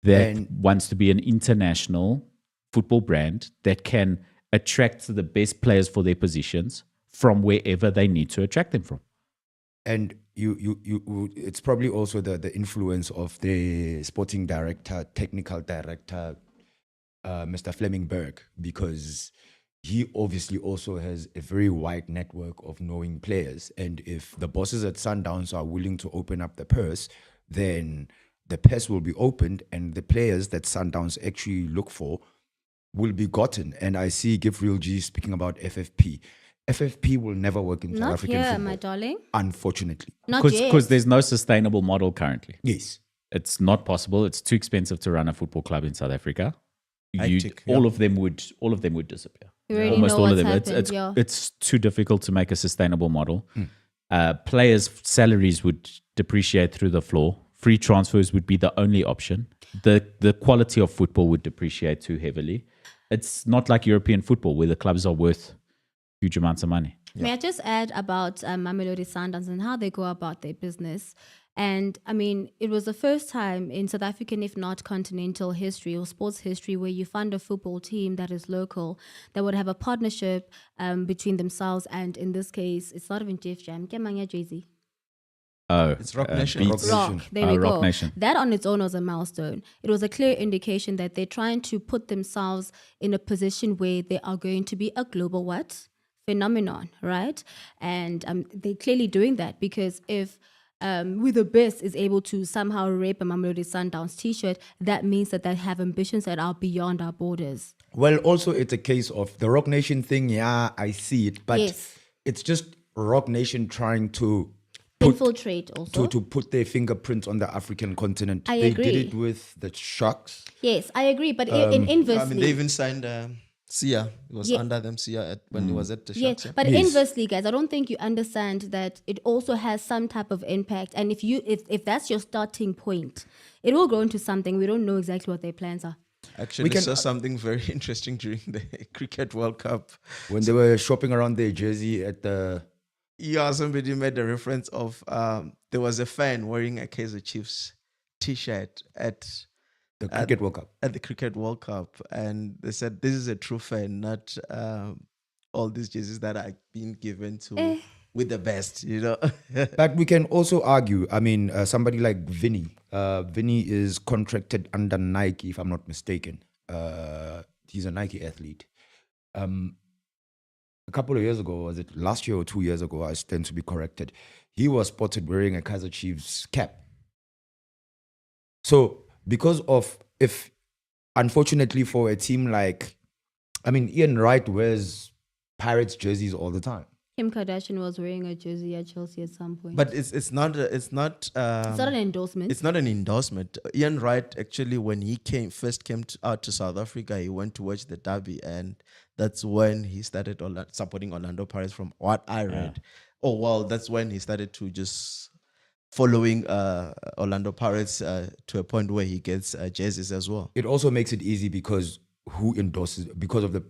that And- wants to be an international football brand that can attract the best players for their positions from wherever they need to attract them from. And it's probably also the influence of the sporting director, technical director, Mr. Fleming Berg, because he obviously also has a very wide network of knowing players. And if the bosses at Sundowns are willing to open up the purse, then the purse will be opened and the players that Sundowns actually look for will be gotten. And I see Gifreal G speaking about FFP. FFP will never work in South Not African here, football, my darling. unfortunately. Not Because yet. there's no sustainable model currently. Yes. It's not possible. It's too expensive to run a football club in South Africa. Hectic, All of them would disappear. You already Almost know all of what's them. happened, It's too difficult to make a sustainable model. Players' salaries would depreciate through the floor. Free transfers would be the only option. The quality of football would depreciate too heavily. It's not like European football where the clubs are worth huge amounts of money. May I just add about Mamelodi Sundowns and how they go about their business? And I mean, it was the first time in South African, if not continental history or sports history, where you fund a football team that is local, that would have a partnership between themselves. And in this case, it's not even Jeff Jam, Jay-Z. Oh, It's Rock Nation. Beats. Rock, there we Rock go. Nation. That on its own was a milestone. It was a clear indication that they're trying to put themselves in a position where they are going to be a global phenomenon, right? And they're clearly doing that because if With the Best is able to somehow rape a Mamelodi Sundowns t-shirt, that means that they have ambitions that are beyond our borders. Well, also it's a case of the Rock Nation thing. Yeah, I see it, but Yes. it's just Rock Nation trying to Infiltrate also. to put their fingerprints on the African continent. I they agree. did it with the Sharks. Yes, I agree. But in inversely, I mean, they even signed Sia. It was Yeah. under them, Sia, when he was at the yes, Sharks. Yeah. but Yes. inversely, guys, I don't think you understand that it also has some type of impact. And if that's your starting point, it will grow into something. We don't know exactly what their plans are. Actually, can- saw something very interesting during the Cricket World Cup. When they were shopping around their jersey at the... Yeah, somebody made a reference of there was a fan wearing a Kaizer Chiefs t-shirt at The Cricket World Cup. the Cricket World Cup, and they said this is a true fan, not all these jerseys that are being given to with the best, you know. But we can also argue, I mean, somebody like Vinny. Vinny is contracted under Nike, if I'm not mistaken. He's a Nike athlete. A couple of years ago, was it last year or 2 years ago, I stand to be corrected, he was spotted wearing a Kaizer Chiefs cap. So, because of, if, unfortunately for a team like, I mean, Ian Wright wears Pirates jerseys all the time. Kim Kardashian was wearing a jersey at Chelsea at some point. But it's not it's not an endorsement. It's not an endorsement. Ian Wright, actually, when he first came out to South Africa, he went to watch the derby, and that's when he started supporting Orlando Pirates, from what I read. Oh, well, that's when he started to just following Orlando Pirates to a point where he gets jerseys as well. It also makes it easy because because of the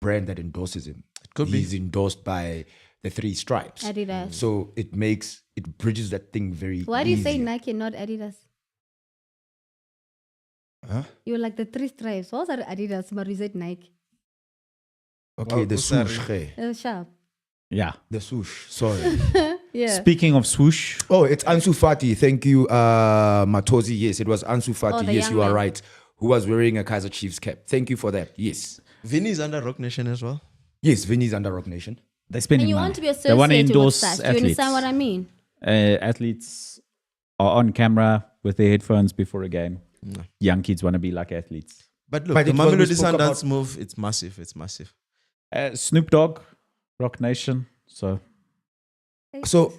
brand that endorses him. could be. He's endorsed by the Three Stripes. Adidas. So it bridges that thing very Why do you say easy. Nike and not Adidas? Huh? You were like the Three Stripes. What was that Adidas? But you said Nike. Okay, Well, the sorry. swoosh. Hey. Sharp. Yeah. The swoosh, sorry. Yeah. Speaking of swoosh, Oh, it's Ansu Fati. Thank you, Matozi. Yes, it was Ansu Fati. Oh, the Yes, young you are man. right. Who was wearing a Kaizer Chiefs cap. Thank you for that. Yes. Vinny is under Rock Nation as well. Yes, Vinny's under Rock Nation. they're spending And you money. want to be They want to associated with endorse such. Do you athletes. understand what I mean? Athletes are on camera with their headphones before a game. No. Young kids want to be like athletes. But look, But the it was- we Mamelodi spoke Sundowns about- move, it's massive. It's massive. Snoop Dogg, Rock Nation. So So,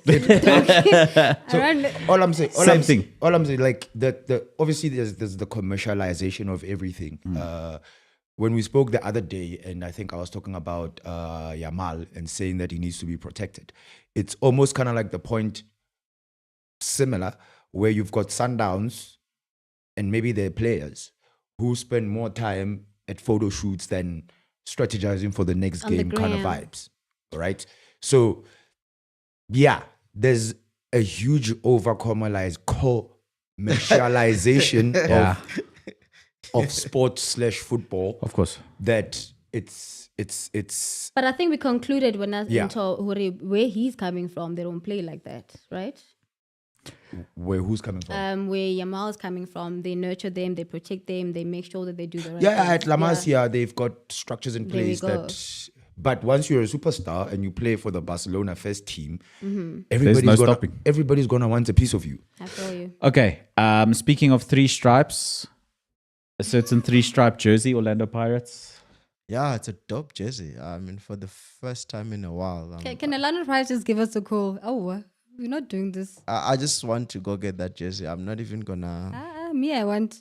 Around all I'm saying, Same thing. All I'm saying, like the obviously there's the commercialization of everything. When we spoke the other day, and I think I was talking about Yamal and saying that he needs to be protected. It's almost kind of like the point similar, where you've got Sundowns and maybe their players who spend more time at photo shoots than strategizing for the next On the game kind of gram. vibes, right? So, yeah, there's a huge commercialization yeah, of sports / football of course. that it's But I think we concluded when I Yeah. into where he's coming from, they don't play like that, right? where who's coming from. Where Yamal's coming from, they nurture them, they protect them, they make sure that they do the right Yeah, thing. at La Masia, they've got structures in There we place go. that. But once you're a superstar and you play for the Barcelona first team, Mm-hmm. everybody's gonna want a piece of you. I feel you. Okay. Speaking of three stripes, a certain three-stripe jersey, Orlando Pirates. Yeah, it's a dope jersey. I mean, for the first time in a while. Can Orlando Pirates just give us a call? Oh, we're not doing this. I just want to go get that jersey. I'm not even gonna I want.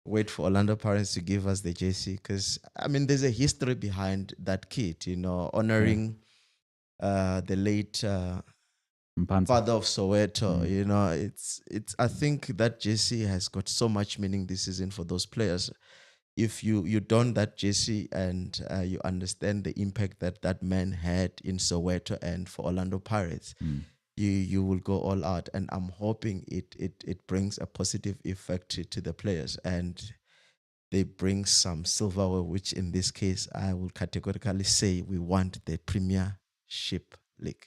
wait for Orlando Pirates to give us the jersey, because I mean, there's a history behind that kit. Honoring the late Mpanza. father of Soweto. It's. I think that jersey has got so much meaning this season for those players. If you don that jersey and you understand the impact that man had in Soweto and for Orlando Pirates, you will go all out. And I'm hoping it brings a positive effect to the players, and they bring some silverware, which in this case I will categorically say we want the Premiership League.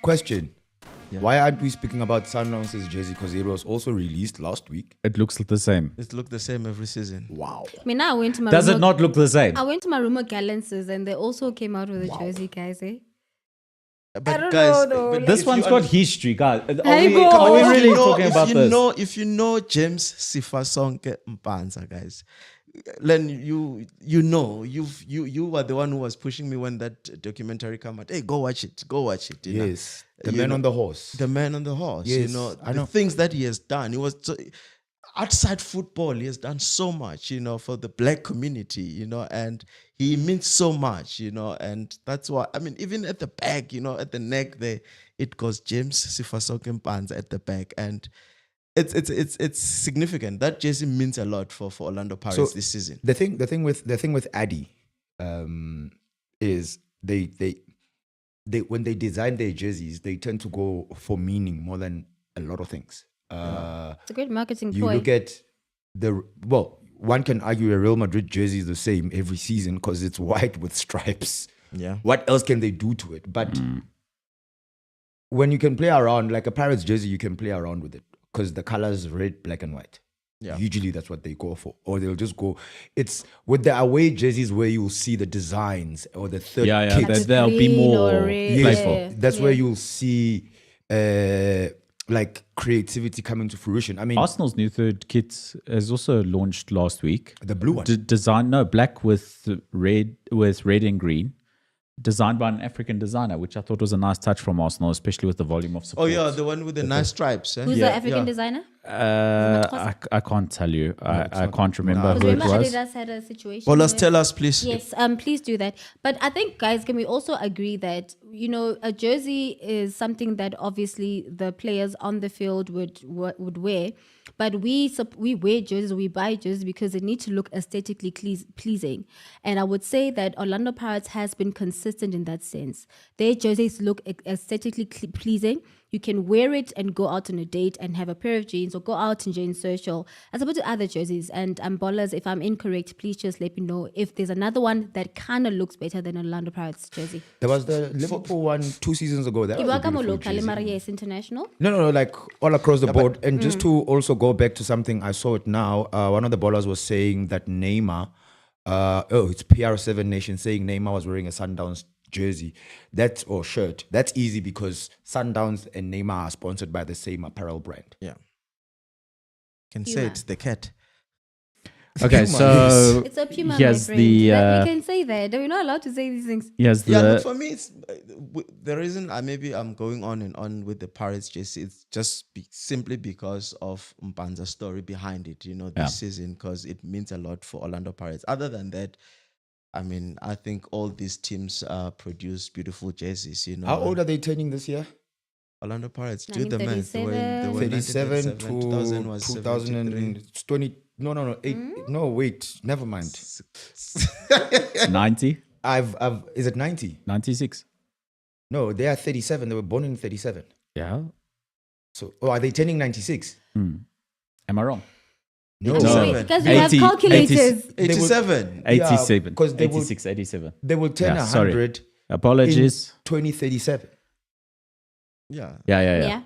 Question: Why aren't we speaking about Sundowns' jersey? Because it was also released last week. It looks the same. It looked the same every season. Wow. I mean, I went to my Does it rumor- not look the same? I went to my rumor Gallances and they also came out with a jersey, guys. Eh? But don't guys, know, though. but This if one's you got history, guys. Hey, go. Are we If really you know- talking about this? If you know James Sifasonke Mpanza, guys, Len, you were the one who was pushing me when that documentary came out. Hey, go watch it. you know. Yes. The man on the horse. The man on the horse. Yes, I The know. things that he has done. He was outside football. He has done so much, for the black community, and he means so much, and that's why, I mean, even at the back, at the neck there, it goes James Sifasonke Mpanza at the back, and it's significant. That jersey means a lot for Orlando Pirates this season. The thing with Addy is they when they design their jerseys, they tend to go for meaning more than a lot of things. It's a great marketing You ploy. look at one can argue a Real Madrid jersey is the same every season because it's white with stripes. Yeah. What else can they do to it? But when you can play around, like a Pirates jersey, you can play around with it because the colors red, black, and white. Yeah. Usually that's what they go for. Or they'll just go. It's with the away jerseys where you'll see the designs or the third Yeah, kit. Like there'll be green more or red. playful. Yeah. That's where you'll see like creativity coming to fruition. I mean, Arsenal's new third kit has also launched last week. the blue one. Black with red and green. Designed by an African designer, which I thought was a nice touch from Arsenal, especially with the volume of Oh support. yeah, the one with the nice stripes. Eh? Who's yeah, the African yeah. designer? I can't tell you. I can't remember Because who it remember was. Adidas had a situation. Well, let's where- tell us, please. Yes, please do that. But I think, guys, can we also agree that, a jersey is something that obviously the players on the field would wear, but we wear jerseys, we buy jerseys because they need to look aesthetically pleasing. And I would say that Orlando Pirates has been consistent in that sense. Their jerseys look aesthetically pleasing. You can wear it and go out on a date and have a pair of jeans or go out and join social, as opposed to other jerseys. And ballers, if I'm incorrect, please just let me know if there's another one that kind of looks better than Orlando Pirates jersey. There was the Liverpool one 2 seasons ago. That was a Iwakamo beautiful local, jersey. Maria is international. No, like all across the board. And just to also go back to something, I saw it now. One of the ballers was saying that Neymar, it's PR7 Nation saying Neymar was wearing a Sundowns jersey, or shirt. That's easy because Sundowns and Neymar are sponsored by the same apparel brand. Yeah. Can say Puma. it's the cat. Okay, so It's a Puma, my here's friend. the Like, we can say that. We're not allowed to say these things. here's Yeah, the look, for me, it's the reason maybe I'm going on and on with the Pirates jersey. It's just simply because of Mpanza's story behind it. This season, because it means a lot for Orlando Pirates. Other than that, I mean, I think all these teams produce beautiful jerseys. How old are they turning this year? Orlando Pirates? Do the math. They were 37 to 2000 was 2020. No, 8. No, wait, never mind. 90, Is it 90? 96. No, they are 37. They were born in 37. Yeah. So, are they turning 96? Am I wrong? No. Wait, guys, we have 80 calculators. 87. 87. because they will- 86, 87. They will turn Yeah, sorry. 100 in Apologies. 2037. Yeah. Yeah.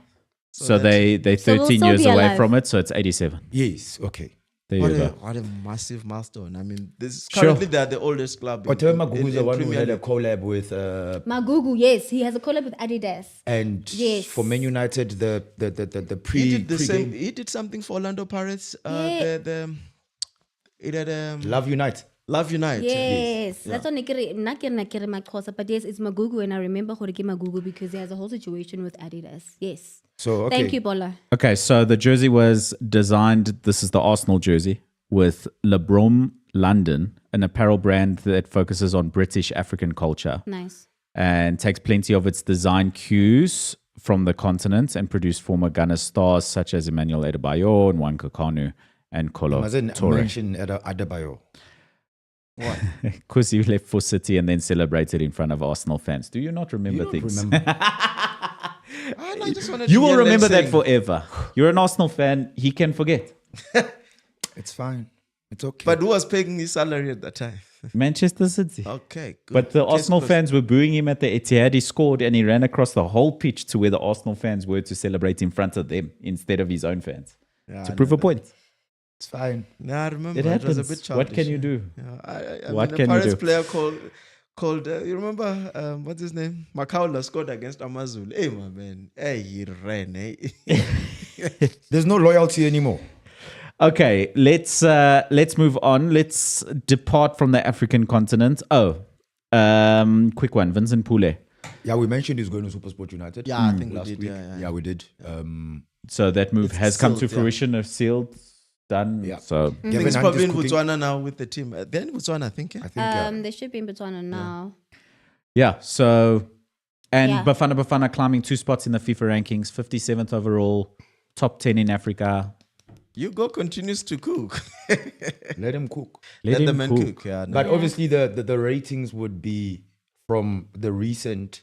So So they're So we'll 13 still years be away alive. from it, so it's 87. Yes, okay. There What you a, go. what a massive milestone. I mean, this is Sure. currently they're the oldest club. Whatever Magugu is the one who Premier had a League. collab with, Magugu, yes, he has a collab with Adidas. and Yes. for Man United, the pre. He did the pre-game- same. He did something for Orlando Pirates. Yeah. It had Love Unite. Love Unite. Yes, that's what Nakere Makosa, but yes, it's Magugu, and I remember Jorge Magugu because he has a whole situation with Adidas. Yes. So, okay. Thank you, Bola. Okay, so the jersey was designed, this is the Arsenal jersey, with LeBron London, an apparel brand that focuses on British African culture Nice. and takes plenty of its design cues from the continent and produced former Ghana stars such as Emmanuel Adebayo, Nwankwo Kanu, and Kolo Mazen Toure. mentioned Adebayo. What? Because you left for City and then celebrated in front of Arsenal fans. Do you not remember You don't things? remember. I just wanted You to will hear them remember that saying- forever. You're an Arsenal fan. He can forget. It's fine. It's okay. But who was paying his salary at that time? Manchester City. Okay, good. But the Case Arsenal closed. fans were booing him at the Etihad. He scored and he ran across the whole pitch to where the Arsenal fans were to celebrate in front of them instead of his own fans. Yeah, To I prove know a point. it's fine. that. Nah, I remember. It It happens. was a bit What can childish. you do? Yeah, I What mean, can a you Pirates do? player called you remember what's his name? Makaula scored against Amazulu. Hey, my man. Hey, he ran. Eh? There's no loyalty anymore. Okay, let's move on. Let's depart from the African continent. Quick one. Vincent Poole. Yeah, we mentioned he's going to Supersport United. Yeah, I think we last did, week. yeah. we did. So that move It's has come to sealed, yeah. fruition. Of sealed, done. Yeah. So I think it's probably in Botswana now with the team. They're in Botswana, I think. Yeah? I think yeah. They should be in Botswana now. yeah. So and Yeah. Bafana climbing 2 spots in the FIFA rankings, 57th overall, top 10 in Africa. Hugo continues to cook. Let him cook. Let the him man cook. Yeah, no. But obviously, the ratings would be from the recent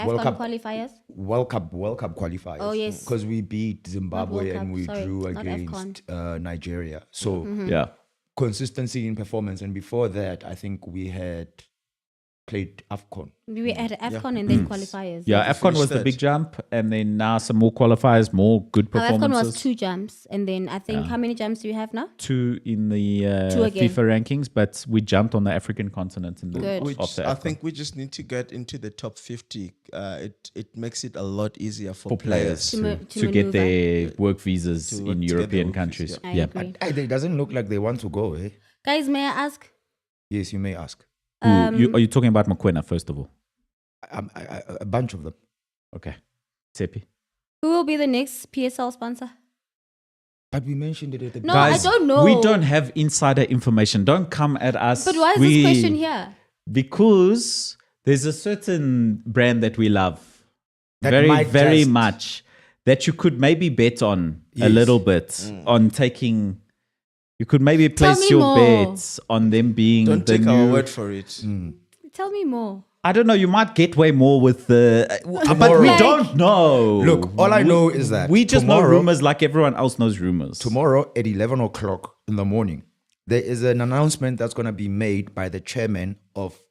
World AFCON Cup. qualifiers. World Cup qualifiers. Oh, yes. Because we beat Zimbabwe World and Cup, we sorry, drew not against Nigeria. So Yeah. consistency in performance. And before that, I think we had played AFCON. We were at AFCON and then qualifiers. Yeah, AFCON was finished the that. big jump, and then now some more qualifiers, more good Our AFCON performances. was 2 jumps, and then I think how many jumps do we have now? 2 in the 2 again. FIFA rankings, but we jumped on the African continent in the Good. Which after I AFCON. think we just need to get into the top 50. It makes it a lot easier for players players. To to get maneuver. their work visas To in get their European work countries. visa, I Yeah. agree. It doesn't look like they want to go, eh? Guys, may I ask? Yes, you may ask. Who- are you talking about Mokoena, first of all? A bunch of them. Okay. Sepi. Who will be the next PSL sponsor? But we mentioned it at the No, Guys, I don't know. We don't have insider information. Don't come at us. But why is this question here? Because there's a certain brand that we love That very, might very just- much that you could maybe bet on a Yes. little bit on taking. You could maybe Tell place me your more. bets on them being Don't the take new. our word for it. Tell me more. I don't know. You might get way more with the, but we Like- don't know. Look, all I know is that we just know tomorrow- rumors like everyone else knows rumors. Tomorrow at 11 o'clock in the morning, there is an announcement that's going to be made by the chairman of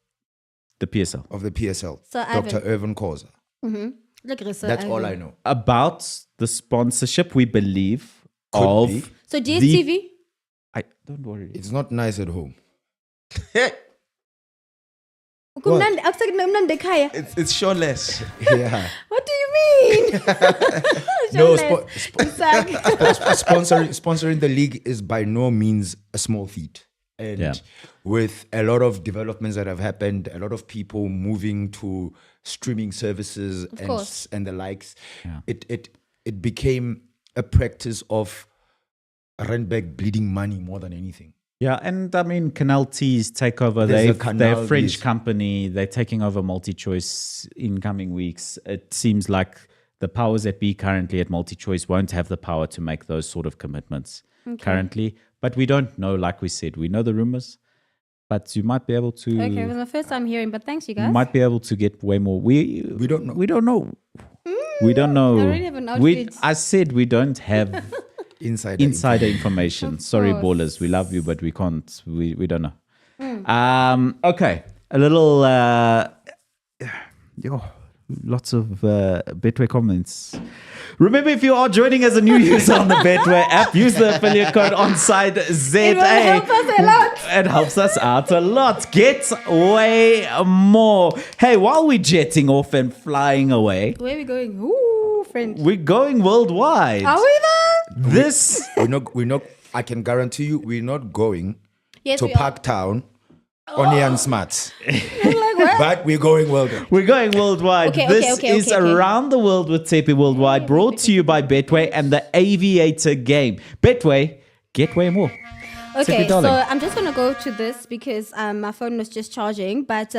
The PSL the PSL, So, Dr. Ivan. Irvin Khoza. Look, Risa, That's all I Ivan. know. about the sponsorship. We believe Could of. be. So DSTV? I don't worry. It's not nice at home. Kumnandi- akusekho mnandi ekhaya. It's shoreless. Yeah. What do you mean? No, Showless. sponsoring the league is by no means a small feat. And Yeah. with a lot of developments that have happened, a lot of people moving to streaming services course. and the likes, Yeah. it became a practice of Randberg bleeding money more than anything. Yeah, and I mean, Canal T's takeover. There's a They're a Canal, French yes. company. They're taking over MultiChoice in coming weeks. It seems like the powers that be currently at MultiChoice won't have the power to make those sort of commitments currently. But we don't know, like we said. We know the rumors, but you might be able to. Okay, it was my first time hearing, but thanks, you You guys. might be able to get way more. We don't know. We don't know. We don't know. I already have an outfit. I said we don't have Insider. information. Sorry, course. ballers. We love you, but we can't. We don't know. Okay. A little. Lots of Betway comments. Remember, if you are joining as a new user on the Betway app, use the affiliate code ONSIDE It will help us a lot. It helps us out a lot. Get way more. Hey, while we're jetting off and flying away, Where are we going? Ooh, French. we're going worldwide. Are we there? This We're not. I can guarantee you, we're not going Yes, to we are. Parktown on Ian Smart, Like, what? but we're going worldwide. We're going worldwide. Okay, This okay, is okay. Around the World with Tepe Worldwide, brought to you by Betway and the Aviator game. Betway, get way more. Okay, so darling. I'm just gonna go to this because my phone was just charging. But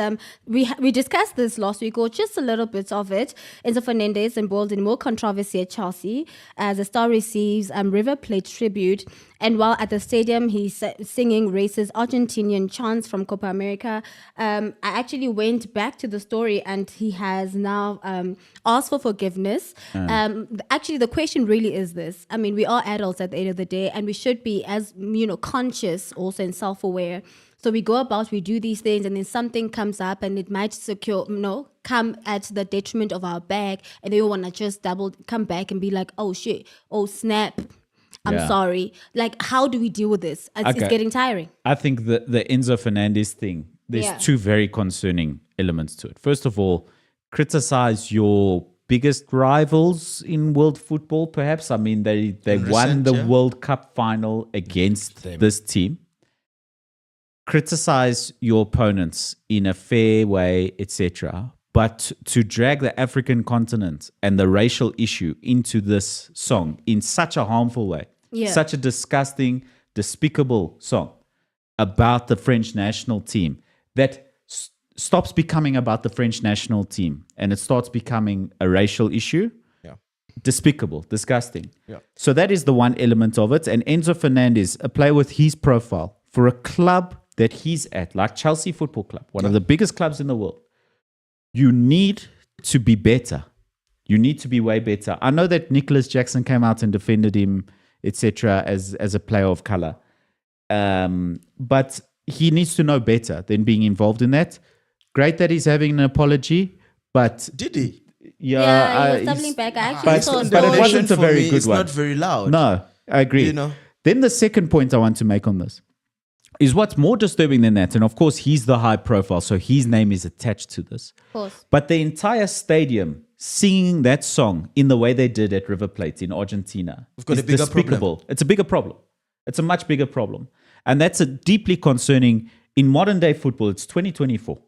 we discussed this last week, or just a little bit of it. Enzo Fernandez embroiled in more controversy at Chelsea as the star receives River Plate tribute. And while at the stadium, he's singing racist Argentinian chants from Copa America. I actually went back to the story, and he has now asked for forgiveness. Actually, the question really is this. I mean, we are adults at the end of the day, and we should be, as conscious also and self-aware. So we go about, we do these things, and then something comes up, and it might come at the detriment of our bag, and then we want to just come back and be like, oh shit, oh snap. I'm Yeah. sorry. Like, how do we deal with this? It's getting tiring. I think the Enzo Fernandez thing, there's Yeah. two very concerning elements to it. First of all, criticize your biggest rivals in world football, perhaps. I mean, they won the World Cup final against this team. Criticize your opponents in a fair way, etc. But to drag the African continent and the racial issue into this song in such a harmful way, such a disgusting, despicable song about the French national team that stops becoming about the French national team and it starts becoming a racial issue. Despicable, disgusting. So that is the one element of it. And Enzo Fernandez, a player with his profile for a club that he's at, like Chelsea Football Club, one of the biggest clubs in the world, you need to be better. You need to be way better. I know that Nicholas Jackson came out and defended him, etc., as a player of color. But he needs to know better than being involved in that. Great that he's having an apology, but Did he? He was doubling back. I actually saw a but it story. wasn't a very good it's one. not very loud. No, I agree. You know? Then the second point I want to make on this is what's more disturbing than that. And of course, he's the high profile, so his name is attached to this. Of course. But the entire stadium singing that song in the way they did at River Plate in Argentina We've got is a bigger despicable. It's a bigger problem. It's a much bigger problem. And that's a deeply concerning in modern day football. It's 2024.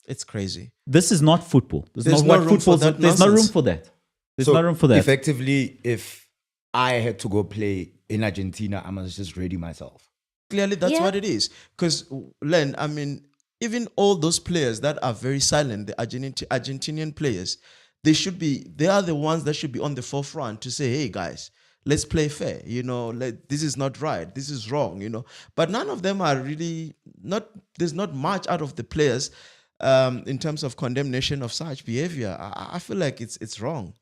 It's crazy. This is not football. There's not no what room for football's. that There's no room nonsense. for that. There's So no room for that. Effectively, if I had to go play in Argentina, I must just ready myself. Clearly, that's Yeah. what it is. Because, Len, I mean, even all those players that are very silent, the Argentinian players, they are the ones that should be on the forefront to say, hey, guys, let's play fair. This is not right. This is wrong, But none of them are really there's not much out of the players in terms of condemnation of such behavior. I feel like it's wrong.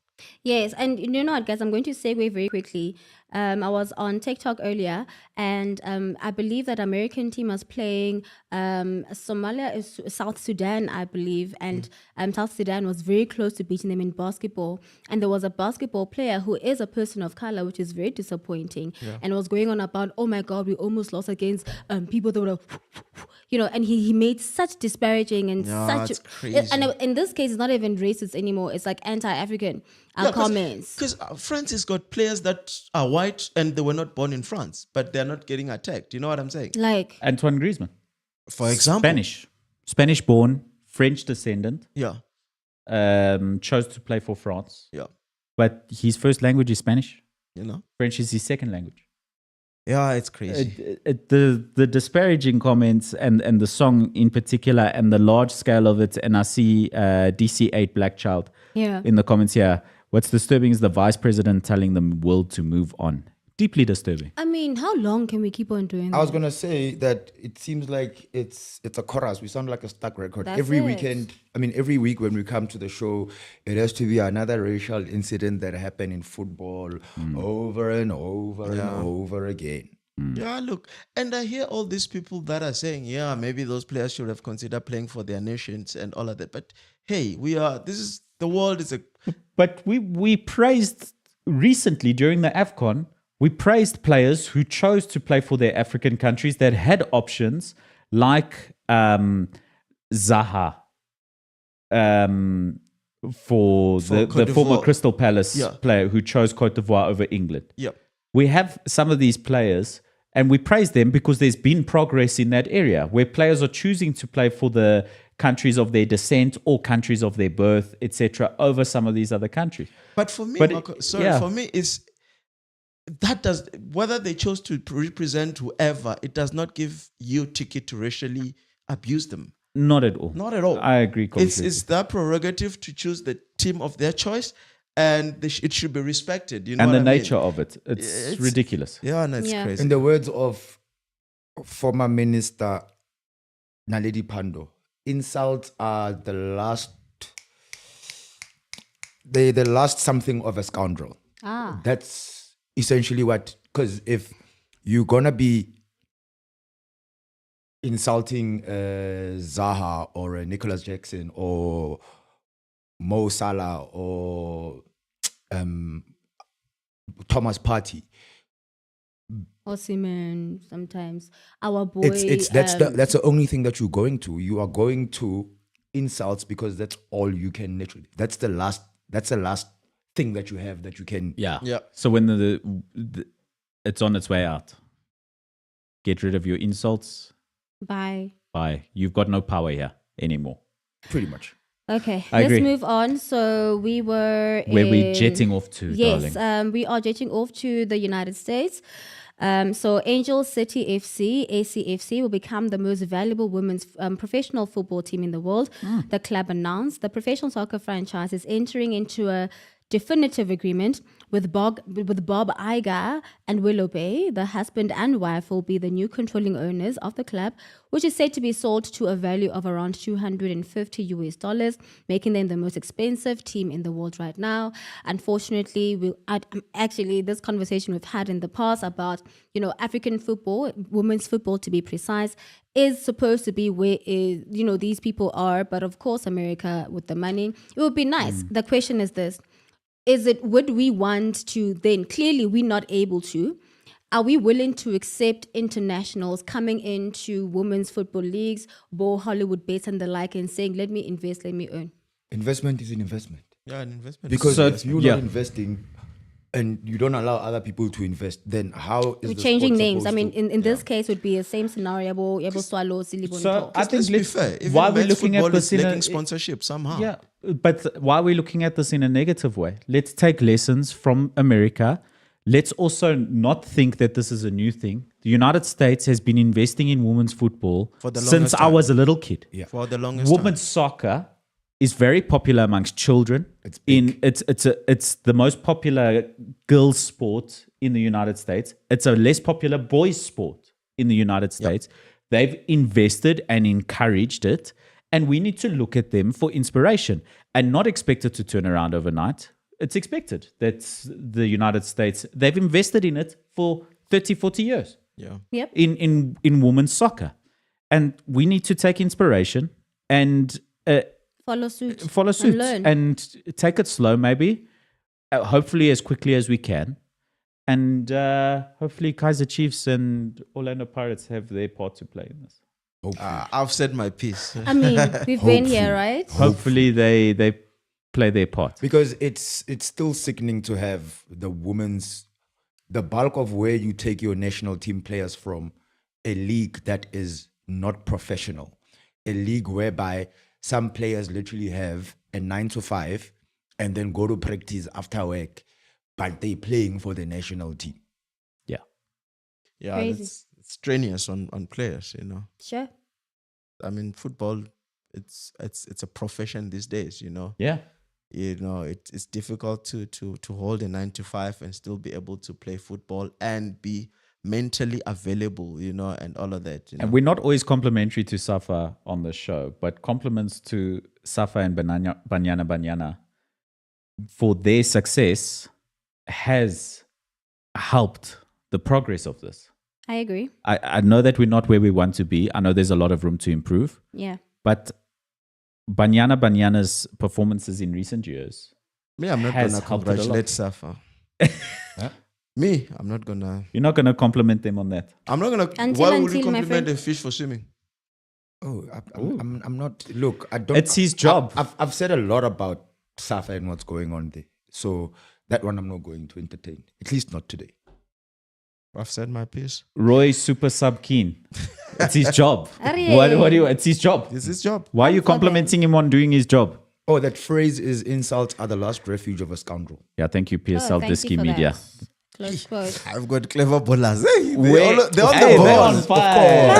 Yes, and you know what, guys, I'm going to segue very quickly. I was on TikTok earlier, and I believe that American team was playing South Sudan, I believe, and South Sudan was very close to beating them in basketball. And there was a basketball player who is a person of color, which is very disappointing, and was going on about, oh my God, we almost lost against people that were, and he made such disparaging and such. it's crazy. And in this case, it's not even racist anymore. It's like anti-African comments. Because France has got players that are white and they were not born in France, but they're not getting attacked. You know what I'm saying? Like, Antoine Griezmann. For example. Spanish born, French descendant, Yeah. chose to play for France. Yeah. But his first language is Spanish. French is his second language. Yeah, it's crazy. The disparaging comments and the song in particular and the large scale of it, and I see DC8 Black Child yeah. in the comments here. What's disturbing is the vice president telling the world to move on. deeply disturbing. I mean, how long can we keep on doing that? I was gonna say that it seems like it's a chorus. We sound like a stuck record. That's Every it. weekend, every week when we come to the show, it has to be another racial incident that happened in football over and over and over again. Yeah, look, and I hear all these people that are saying, yeah, maybe those players should have considered playing for their nations and all of that. But hey, the world is a. But we praised recently during the AFCON, we praised players who chose to play for their African countries that had options like Zaha for the Cote former d'Ivoire. Crystal Palace Yeah. player who chose Cote d'Ivoire over England. Yep. We have some of these players and we praise them because there's been progress in that area where players are choosing to play for the countries of their descent or countries of their birth, etc., over some of these other countries. But for me, But Marco, it- sorry, yeah. for me, is that does whether they chose to represent whoever, it does not give you ticket to racially abuse them. Not at all. Not at all. I agree completely. It's their prerogative to choose the team of their choice, and it should be respected. You know, and what the I mean? nature of it. It's It's- ridiculous. Yeah, no, it's Yeah. crazy. In the words of former Minister Naledi Pandor, insults are the last something of a scoundrel. That's essentially what, because if you're gonna be insulting Zaha or Nicholas Jackson or Mo Salah or Thomas Partey, Osimhen, sometimes our boy. that's the only thing that you're going to. You are going to insults because that's all you can literally. That's the last thing that you have that you can. Yeah. Yeah. So when the it's on its way out, get rid of your insults. Bye. Bye. You've got no power here anymore. Pretty much. Okay, I let's agree. move on. So we were Where we're in- jetting off to, Yes, darling. we are jetting off to the United States. So Angel City FC, ACFC, will become the most valuable women's professional football team in the world. The club announced the professional soccer franchise is entering into a definitive agreement with Bob Iger and Willow Bay. The husband and wife will be the new controlling owners of the club, which is said to be sold to a value of around $250, making them the most expensive team in the world right now. Unfortunately, actually this conversation we've had in the past about African football, women's football to be precise, is supposed to be where these people are, but of course America with the money, it would be nice. The question is this: would we want to then, clearly we're not able to, are we willing to accept internationals coming into women's football leagues, Hollywood bets and the like, and saying, let me invest, let me earn? Investment is an investment. Yeah, an investment. Because So, if you're yeah. not investing and you don't allow other people to invest, then how is We're the changing sport names. I supposed mean, to- in this case, would be the same scenario. Swallow, silly So I think let's be fair. Even while we're men's looking at football this is in lacking a sponsorship somehow. yeah, but while we're looking at this in a negative way, let's take lessons from America. Let's also not think that this is a new thing. The United States has been investing in women's football For the since longest I time. was a little kid. For the longest time. Women's soccer is very popular amongst children. It's the most popular girls' sport in the United States. It's a less popular boys' sport in the United States. They've invested and encouraged it, and we need to look at them for inspiration and not expect it to turn around overnight. It's expected that the United States, they've invested in it for 30, 40 years Yeah. Yep. in women's soccer. And we need to take inspiration and Follow suit. follow suit learn. and take it slow, maybe, hopefully as quickly as we can. And hopefully Kaizer Chiefs and Orlando Pirates have their part to play in this. I've said my piece. I mean, we've been here, right? Hopefully they play their part. Because it's still sickening to have the bulk of where you take your national team players from, a league that is not professional, a league whereby some players literally have a 9 to 5 and then go to practice after work, but they're playing for the national team. Yeah. Yeah, Crazy. it's strenuous on players, Sure. I mean, football, it's a profession these days, Yeah. You know, it's difficult to hold a 9 to 5 and still be able to play football and be mentally available, you know, and all of that. You know? And we're not always complimentary to Safa on the show, but compliments to Safa and Banyana for their success has helped the progress of this. I agree. I know that we're not where we want to be. I know there's a lot of room to improve. Yeah. But Banyana's performances in recent years. Me, I'm not has going to helped it a lot. congratulate Safa. Me, I'm not going to. You're not going to compliment them on that. I'm not going to. Until- Why would you until, my compliment friend. a fish for swimming? Oh, I'm not. Look, I don't. It's his job. I've said a lot about Safa and what's going on there. So that one I'm not going to entertain. At least not today. I've said my piece. Roy super sub keen. It's his job. Arye. What do you? It's his job. It's his job. Why are you complimenting him on doing his job? Oh, that phrase is insults are the last refuge of a scoundrel. Yeah, thank you, PSL Oh, thank you Disky for Media. that. Close quote. I've got clever bowlers. Hey, Wait. they're on Hey, the they're ball. on fire.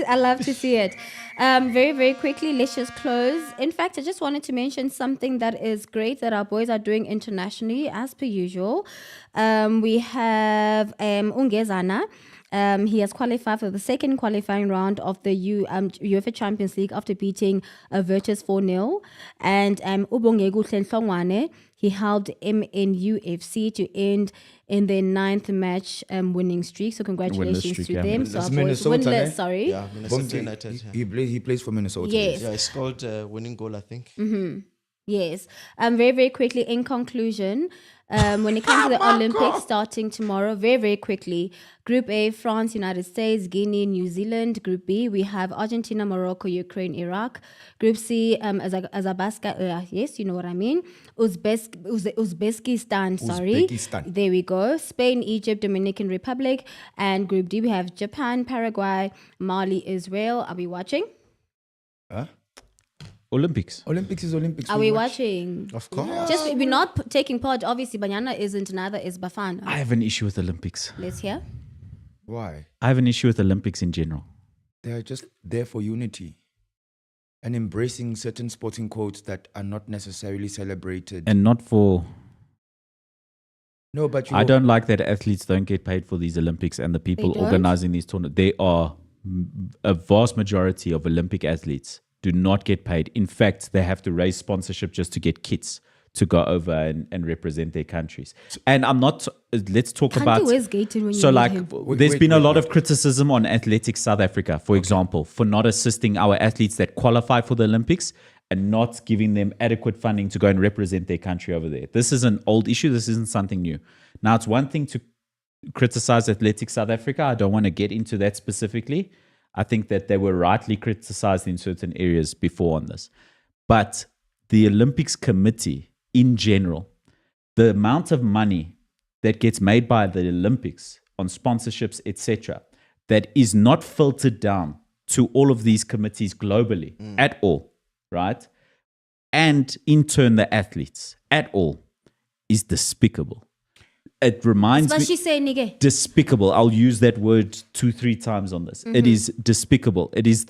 I love to see it. Very, very quickly, let's just close. In fact, I just wanted to mention something that is great that our boys are doing internationally, as per usual. We have Ungezana. He has qualified for the second qualifying round of the UEFA Champions League after beating Virtus 4-0. And Ubongegu Hlongwane, he helped MNUFC to end in their 9th match winning streak. So congratulations streak, to yeah. them. That's So our boys Minnesota, winless, eh? sorry. Yeah, Minnesota United. Yeah. He plays for Minnesota. Yes. Yeah, he scored a winning goal, I think. Yes. Very, very quickly, in conclusion, when it comes to the Olympics starting tomorrow, very, very quickly, Group A, France, United States, Guinea, New Zealand. Group B, we have Argentina, Morocco, Ukraine, Iraq. Group C, Azerbaijan, yes, you know what I mean. Uzbekistan, sorry. Uzbekistan. There we go. Spain, Egypt, Dominican Republic. And Group D, we have Japan, Paraguay, Mali, Israel. Are we watching? Huh? Olympics. Olympics is Olympics. Are we watching? Of course. Just we're not taking part. Obviously, Banyana isn't, neither is Bafana. I have an issue with Olympics. Let's hear. Why? I have an issue with Olympics in general. They're just there for unity and embracing certain sporting codes that are not necessarily celebrated. And not for... No, but you I know, don't like that athletes don't get paid for these Olympics and the people They don't? organizing these tournaments. They are a vast majority of Olympic athletes do not get paid. In fact, they have to raise sponsorship just to get kits to go over and represent their countries. And I'm not, let's talk Can't about... do Wes Gaten when you So need like, him. there's been a lot wait. of criticism on Athletics South Africa, for example, for not assisting our athletes that qualify for the Olympics and not giving them adequate funding to go and represent their country over there. This is an old issue. This isn't something new. Now, it's one thing to criticize Athletics South Africa. I don't want to get into that specifically. I think that they were rightly criticized in certain areas before on this. But the Olympics Committee in general, the amount of money that gets made by the Olympics on sponsorships, etc., that is not filtered down to all of these committees globally at all, right? And in turn, the athletes at all is despicable. It reminds But me... she say, nigga. Despicable. I'll use that word 2-3 times on this. It is despicable. It is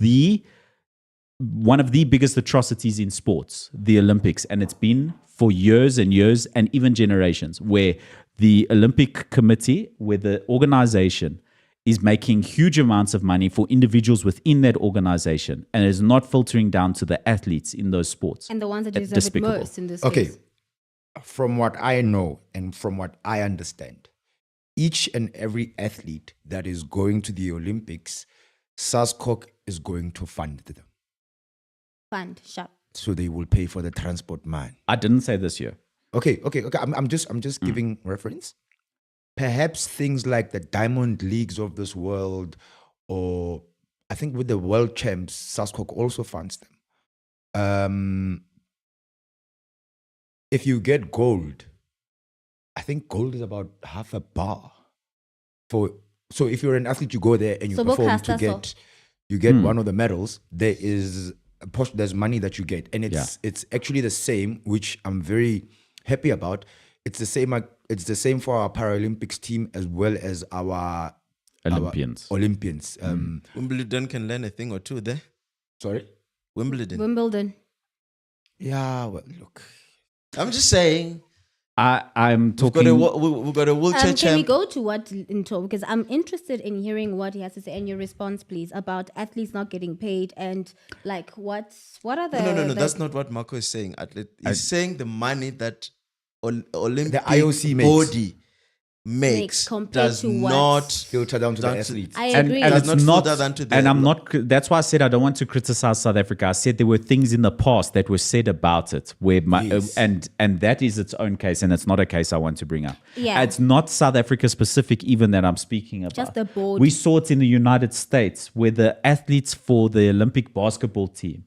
one of the biggest atrocities in sports, the Olympics. And it's been for years and years and even generations where the Olympic Committee, where the organization is making huge amounts of money for individuals within that organization and is not filtering down to the athletes in those sports. And the ones that It's deserve it despicable. most in this Okay, case. from what I know and from what I understand, each and every athlete that is going to the Olympics, SASCOC is going to fund them. Fund, shut. So they will pay for the transport man. I didn't say this year. Okay. I'm just giving reference. Perhaps things like the Diamond Leagues of this world, or I think with the World Champs, SASCOC also funds them. If you get gold, I think gold is about half a bar. So if you're an athlete, you go there and you So perform Bokasta, to get one of the medals. There's money that you get, and it's actually the same, which I'm very happy about. It's the same for our Paralympics team as well as our Olympians. Olympians. Wimbledon can learn a thing or two there. Sorry. Wimbledon. Wimbledon. Yeah, well, look. I'm just saying. I'm We've talking. got a wheelchair Can we champ. go to what in talk? Because I'm interested in hearing what he has to say and your response, please, about athletes not getting paid and like what are the No. the- That's not what Marco is saying. He's saying the money that Olympic IOC makes. body makes compared does to what? not Filter down to the down to- athletes. I and, agree. and Does it's not not, filter down to the- and I'm not. That's why I said I don't want to criticize South Africa. I said there were things in the past that were said about it where Yes. and that is its own case, and it's not a case I want to bring up. Yeah. It's not South Africa specific, even that I'm speaking about. Just the board. We saw it in the United States where the athletes for the Olympic basketball team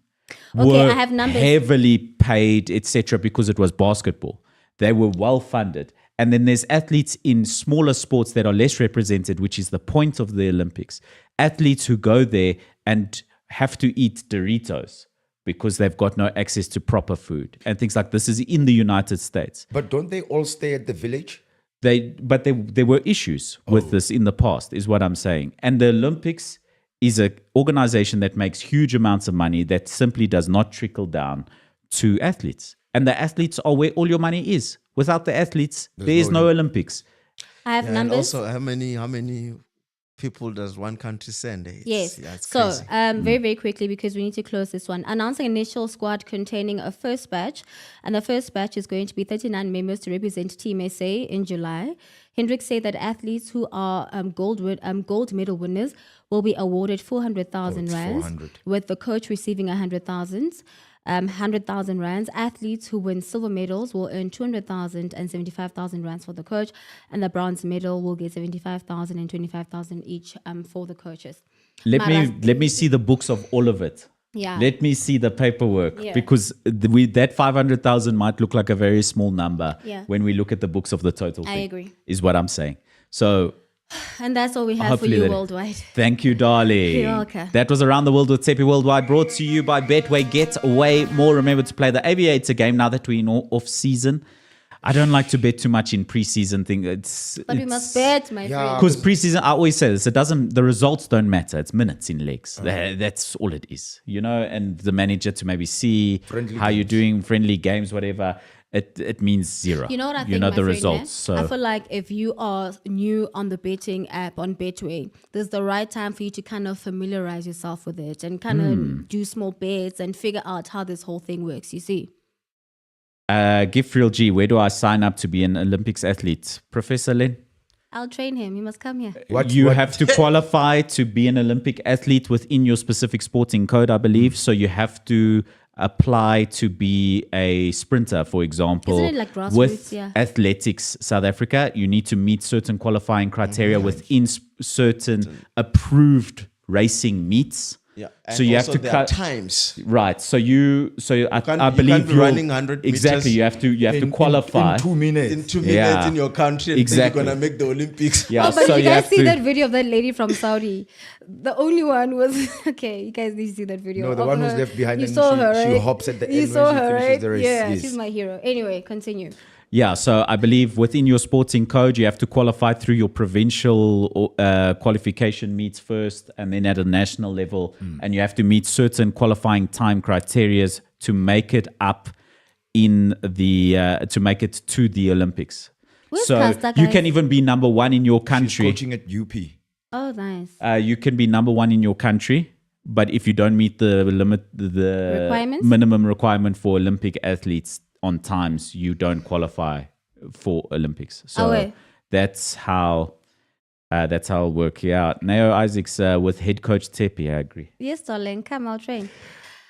were I have numbers. heavily paid, etc., because it was basketball. They were well funded. And then there's athletes in smaller sports that are less represented, which is the point of the Olympics. Athletes who go there and have to eat Doritos because they've got no access to proper food and things like this is in the United States. But don't they all stay at the village? But there were issues with this in the past, is what I'm saying. And the Olympics is an organization that makes huge amounts of money that simply does not trickle down to athletes. And the athletes are where all your money is. Without the athletes, there is no Olympics. I have And numbers. also, how many people does one country send? Yes. It's So, crazy. very, very quickly, because we need to close this one. Announcing initial squad containing a first batch. And the first batch is going to be 39 members to represent Team SA in July. Hendricks said that athletes who are gold medal winners will be awarded 400,000 rands, 400. with the coach receiving 100,000 rands. Athletes who win silver medals will earn 200,000 and 75,000 rands for the coach, and the bronze medal will get 75,000 and 25,000 each for the coaches. Let me see the books of all of it. Yeah. Let me see the paperwork Yeah. because that 500,000 might look like a very small number Yeah. when we look at the books of the total I thing. agree. Is what I'm saying. So And that's all we have for hopefully you that- worldwide. thank you, darling. You're welcome. That was Around the World with Tepi Worldwide, brought to you by Betway. Get away more. Remember to play the Aviator game now that we're in off season. I don't like to bet too much in preseason thing. But we must bet, my friend. because preseason. I always say this: the results don't matter. It's minutes in legs. That's all it is, And the manager to maybe see Friendly how you're games. doing, friendly games, whatever. It means zero. You know what I think, the my friend, results. man? So I feel like if you are new on the betting app on Betway, this is the right time for you to kind of familiarize yourself with it and kind of do small bets and figure out how this whole thing works, you see. Gift Real G, where do I sign up to be an Olympics athlete? Professor Len? I'll train him. He must come here. You have to qualify to be an Olympic athlete within your specific sporting code, I believe. So you have to apply to be a sprinter, for example. Isn't it like grassroots? With Yeah. Athletics South Africa, you need to meet certain qualifying criteria within certain approved racing meets. Yeah. So you have also to there are cut times. right. So I can't believe be you're running 100 exactly. meters You have to qualify. in 2 minutes. In 2 minutes Yeah. in your country, and Exactly. you're gonna make the Olympics. Yeah, Oh, but so you guys have see to, that video of that lady from Saudi? The only one was okay. You guys need to see that video. No, the of one who's her. left behind You and saw she- her, she right? hops at the You end saw when she her, finishes right? the race, Yeah, yes. she's my hero. Anyway, continue. Yeah, so I believe within your sporting code, you have to qualify through your provincial qualification meets first, and then at a national level, and you have to meet certain qualifying time criterias to make it up in the to make it to the Olympics. Where's so Costa, you guys? can even be number one in your She's country. coaching at UP. Oh, nice. You can be number one in your country, but if you don't meet the Requirements? minimum requirement for Olympic athletes on times, you don't qualify for Olympics. So wait. that's how it'll work out. Neo Isaacs with head coach Tepi, I agree. Yes, darling. Come, I'll train.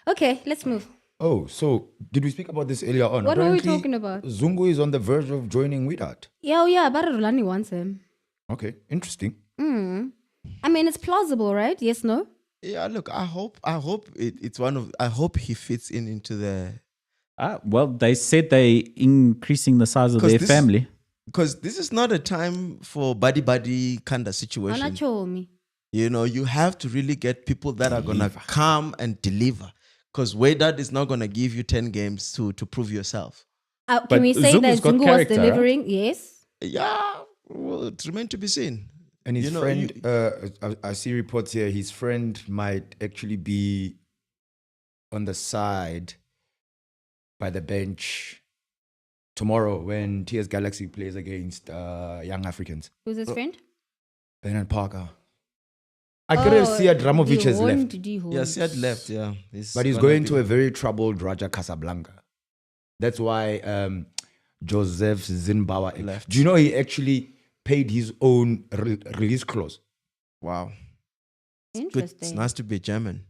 Okay, let's move. Oh, so did we speak about this earlier on? What were we Apparently, talking about? Zungu is on the verge of joining Without. Yeah, but Rulani wants him. Okay, interesting. I mean, it's plausible, right? Yes, no? Yeah, look, I hope it's one of. I hope he fits into the. Well, they said they increasing the size of 'Cause their this- family. Because this is not a time for buddy kind of situation. Anachomi. You have to really get people that are gonna come and deliver. Because Wydad is not gonna give you 10 games to prove yourself. But Can we say Zungu's that got Zungu was character, right? delivering? Yes. Yeah, well, it remains to be seen. And his You know, friend, I see reports here, his friend might actually be on the side by the bench tomorrow when TS Galaxy plays against Young Africans. Who's his friend? Bernard Parker. I couldn't see Dramovic has left. Yes, he had left. Yeah, But he's going to a very troubled Raja Casablanca. That's why Joseph Zimbabwe left. Do you know he actually paid his own release clause? Wow. Good. Interesting. It's nice to be German.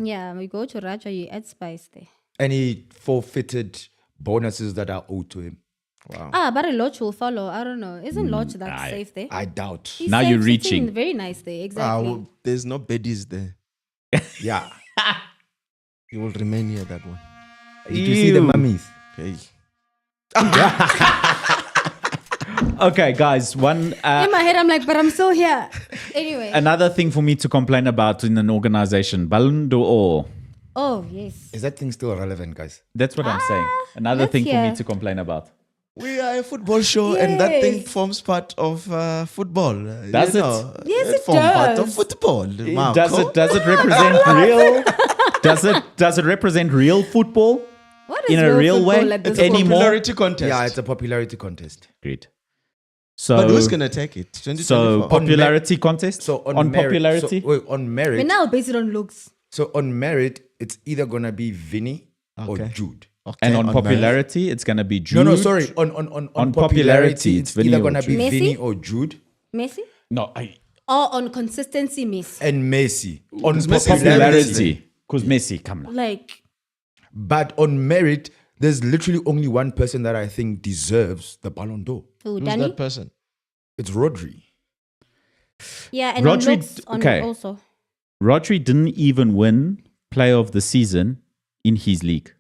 Yeah, we go to Raja, you add spice there. And he forfeited bonuses that are owed to him. Wow. But a Lodge will follow. I don't know. Isn't Lodge that safe there? I doubt. He's Now safe you're sitting reaching. Very nice there, exactly. There's no beddies there. Yeah. He will remain here, that one. Did you see the mummies? Okay. Okay, guys, In my head, I'm like, but I'm still here. Anyway. another thing for me to complain about in an organization, Ballon d'Or. Oh, yes. Is that thing still relevant, guys? That's what I'm saying. Another let's thing for hear. me to complain about. We are a football show, and that thing Yes. forms part of football. Does it? Yes, it forms part of does. football. Does it represent real? Does it represent real football What is in a real football way at this It's a point? anymore? popularity contest. Yeah, it's a popularity contest. Great. So, But who's gonna take it? 2024. so popularity contest So on merit, popularity. on merit. But now base it on looks. So on merit, it's either gonna be Vinny or Okay. Jude. Okay, And on merit. popularity, it's gonna be Jude. No, sorry. On popularity, popularity, it's it's Vinny either or gonna be Jude. Vinny Messi? or Jude Messi? No, Or on consistency, Messi? and Messi. On Because Messi is popularity. Because Messi, come on. Like, But on merit, there's literally only one person that I think deserves the Ballon d'Or. who, Who's Danny? that person? It's Rodri. Yeah, and Rodri- on looks on okay. also. Rodri didn't even win Player of the Season in his league.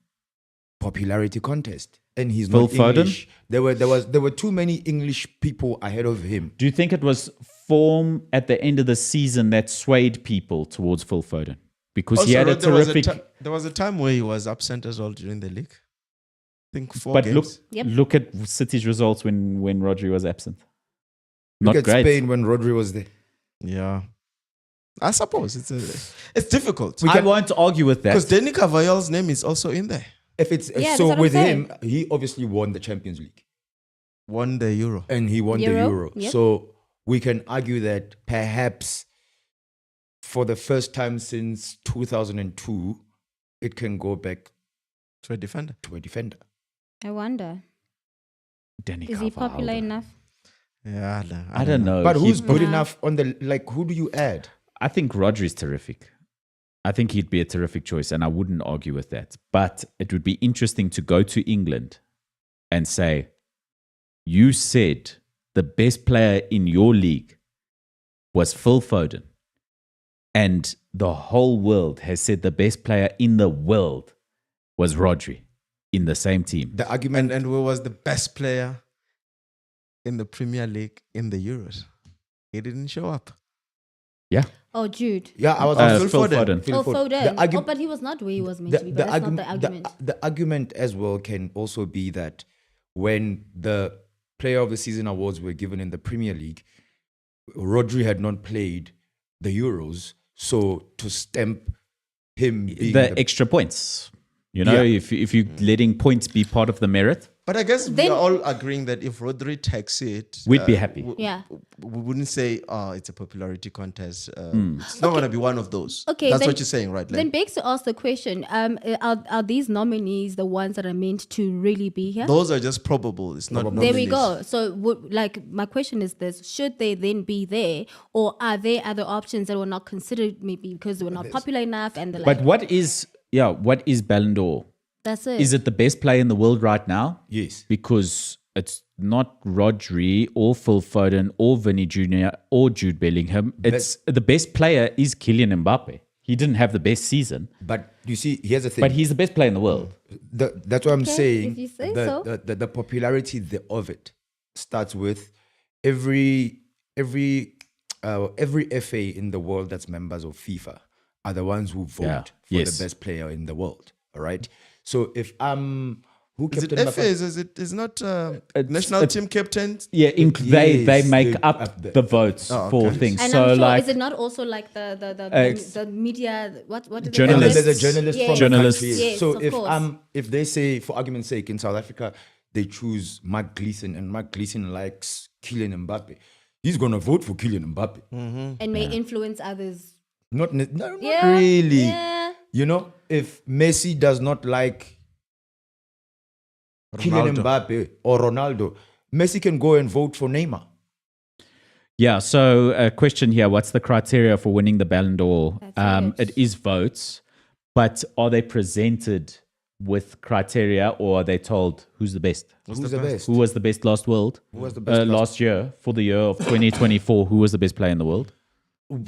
Popularity contest. And he's Phil not Foden? English. There were too many English people ahead of him. Do you think it was form at the end of the season that swayed people towards Phil Foden? Because he had a terrific. There was a time where he was absent as well during the league. I think 4 But games. Yep. look at City's results when Rodri was absent. Look Not at great. Spain when Rodri was there. Yeah. I suppose it's difficult. I won't argue with that. Because Danny Carvalho's name is also in there. If it's Yeah, that's so what I'm with saying. him, he obviously won the Champions League Won the Euro. and he won the Euro, Euro. yep. So we can argue that perhaps for the first time since 2002, it can go back To a defender. to a defender. I wonder. Danny Is he Carvalho. popular enough? Yeah, I don't know. But who's good Nah. enough on the who do you add? I think Rodri's terrific. I think he'd be a terrific choice, and I wouldn't argue with that. But it would be interesting to go to England and say, you said the best player in your league was Phil Foden, and the whole world has said the best player in the world was Rodri in the same team. The argument And who was the best player in the Premier League in the Euros? He didn't show up. Yeah. Oh, Jude. yeah, I was Phil Phil Foden. Phil Oh, Foden. The argu- Oh, but he was not where he was meant to be. But that's not the argument. The argument as well can also be that when the Player of the Season awards were given in the Premier League, Rodri had not played the Euros, so to stamp him being The extra points. You know, Yeah. if you're letting points be part of the merit, But I guess Then- we're all agreeing that if Rodri takes it, We'd be happy. Yeah. We wouldn't say, oh, it's a popularity contest. It's not going to be one of those. Okay, That's then- what you're saying, right? Then begs to ask the question: are these nominees the ones that are meant to really be here? Those are just probable. It's not There we nominees. go. So, my question is this: should they then be there, or are there other options that were not considered, maybe because they were not popular enough? And the like. but what is Ballon d'Or? That's it. Is it the best player in the world right now? Yes. Because it's not Rodri or Phil Foden or Vinny Jr. or Jude Bellingham. It's the best player is Kylian Mbappe. He didn't have the best season, But you see, here's the thing. but he's the best player in the world. That's what I'm Okay, saying. if you say the, so. the popularity of it starts with every FA in the world that's members of FIFA are the ones who vote Yeah, for yes. the best player in the world. All right. So if I'm Who Is it captain FA? Is it is not national it's- team captain? Yeah, they Yes, make they- up up there. the votes Oh, for okay. things. And so I'm sure, like is it not also like Ex- the media? What is it? Journalists. And then there's a Journalists? journalist Yes. from the Journalists. country. Yes, So of course. if they say, for argument's sake, in South Africa they choose Mark Gleason and Mark Gleason likes Kylian Mbappe, he's gonna vote for Kylian Mbappe. And may influence others. Not Yeah, really. yeah. You know, if Messi does not like Kylian Ronaldo. Mbappe or Ronaldo, Messi can go and vote for Neymar. yeah. So a question here: what's the criteria for winning the Ballon d'Or? That's It is votes, but are they presented with criteria, or are they told who's the best? Who's the best? Who was the best last world? Who was the best last year for the year of 2024? Who was the best player in the world?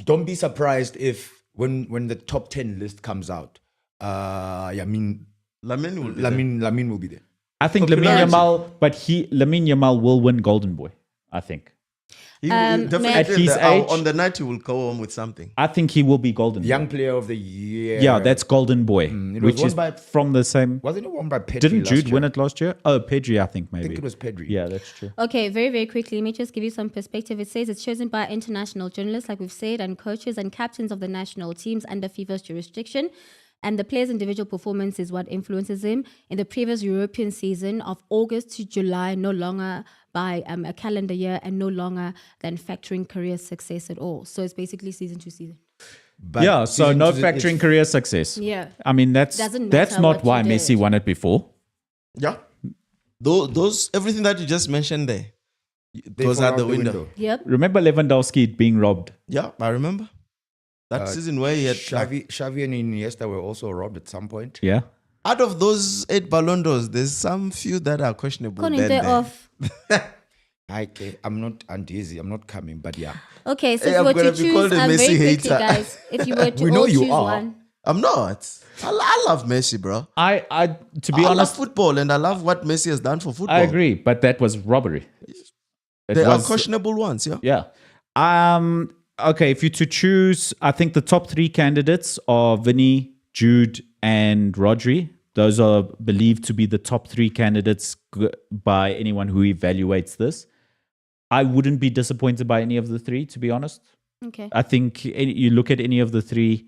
Don't be surprised if when the top 10 list comes out, I mean, Lamine will be there. Lamine will be there. I think Lamine Popularity. Yamal, but Lamine Yamal will win Golden Boy. I think. He will definitely At his age- on the night he will go home with something. I think he will be Golden Boy. Young player of the year. Yeah, that's Golden Boy, it was which won is by- from the same. Wasn't it won by Pedri Didn't last Jude year? win it last year? Oh, Pedri, I think maybe. I think it was Pedri. Yeah, that's true. Okay, very, very quickly, let me just give you some perspective. It says it's chosen by international journalists, like we've said, and coaches and captains of the national teams under FIFA's jurisdiction. And the player's individual performance is what influences him. In the previous European season of August to July, no longer by a calendar year and no longer than factoring career success at all. So it's basically season to season. But Yeah, so season no to- factoring it's- career success. Yeah. I mean, that's Doesn't that's matter not what why you Messi did. won it before. Yeah. Those everything that you just mentioned there, they goes fall out the window. Yep. Remember Lewandowski being robbed? Yeah, I remember. That season where he had Xavi and Iniesta were also robbed at some point. Yeah. out of those 8 Ballon d'Ors, there's some few that are questionable. Connie, then they're there. off. I'm not uneasy. I'm not coming, but yeah. Okay, so Hey, if I'm you were gonna to be called choose, a Messi very quickly, hater. guys, if you were to We know all you choose are. one. I'm not. I love Messi, bro. I to be I honest, love football and I love what Messi has done for football. I agree, but that was robbery. It There are was- questionable ones, yeah. Yeah. Okay, if you to choose, I think the top 3 candidates are Vinny, Jude, and Rodri. Those are believed to be the top 3 candidates by anyone who evaluates this. I wouldn't be disappointed by any of the 3, to be honest. Okay. I think you look at any of the 3,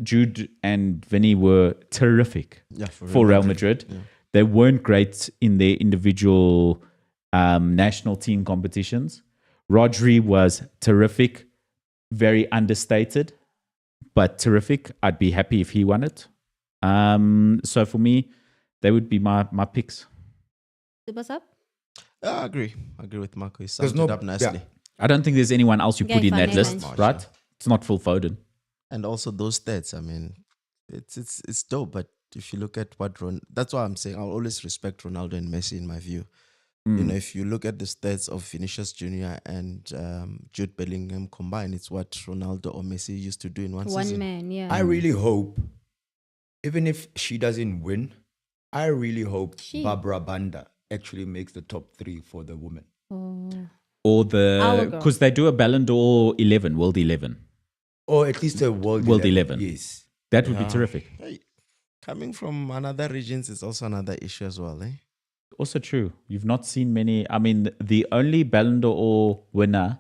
Jude and Vinny were terrific Yeah, for Real Madrid. They weren't great in their individual national team competitions. Rodri was terrific, very understated, but terrific. I'd be happy if he won it. So for me, they would be my picks. What's up? I agree. I agree with Marco. He There's summed no- it up nicely. yeah. I don't think there's anyone else you Yeah, put in fine, that yeah, list, fine. right? It's not Phil Foden. And also those stats, I mean, it's dope. But if you look at what that's why I'm saying I'll always respect Ronaldo and Messi in my view. You know, if you look at the stats of Vinicius Jr. and Jude Bellingham combined, it's what Ronaldo or Messi used to do in one One season. man, yeah. I really hope, even if she doesn't win, I really hope She. Barbara Banda actually makes the top 3 for the women. Oh. Or Our girl. because they do a Ballon d'Or 11, World 11. Or at least a World, World 11. Yes. That would be terrific. Hey, coming from another regions is also another issue as well, eh? Also true. You've not seen many. I mean, the only Ballon d'Or winner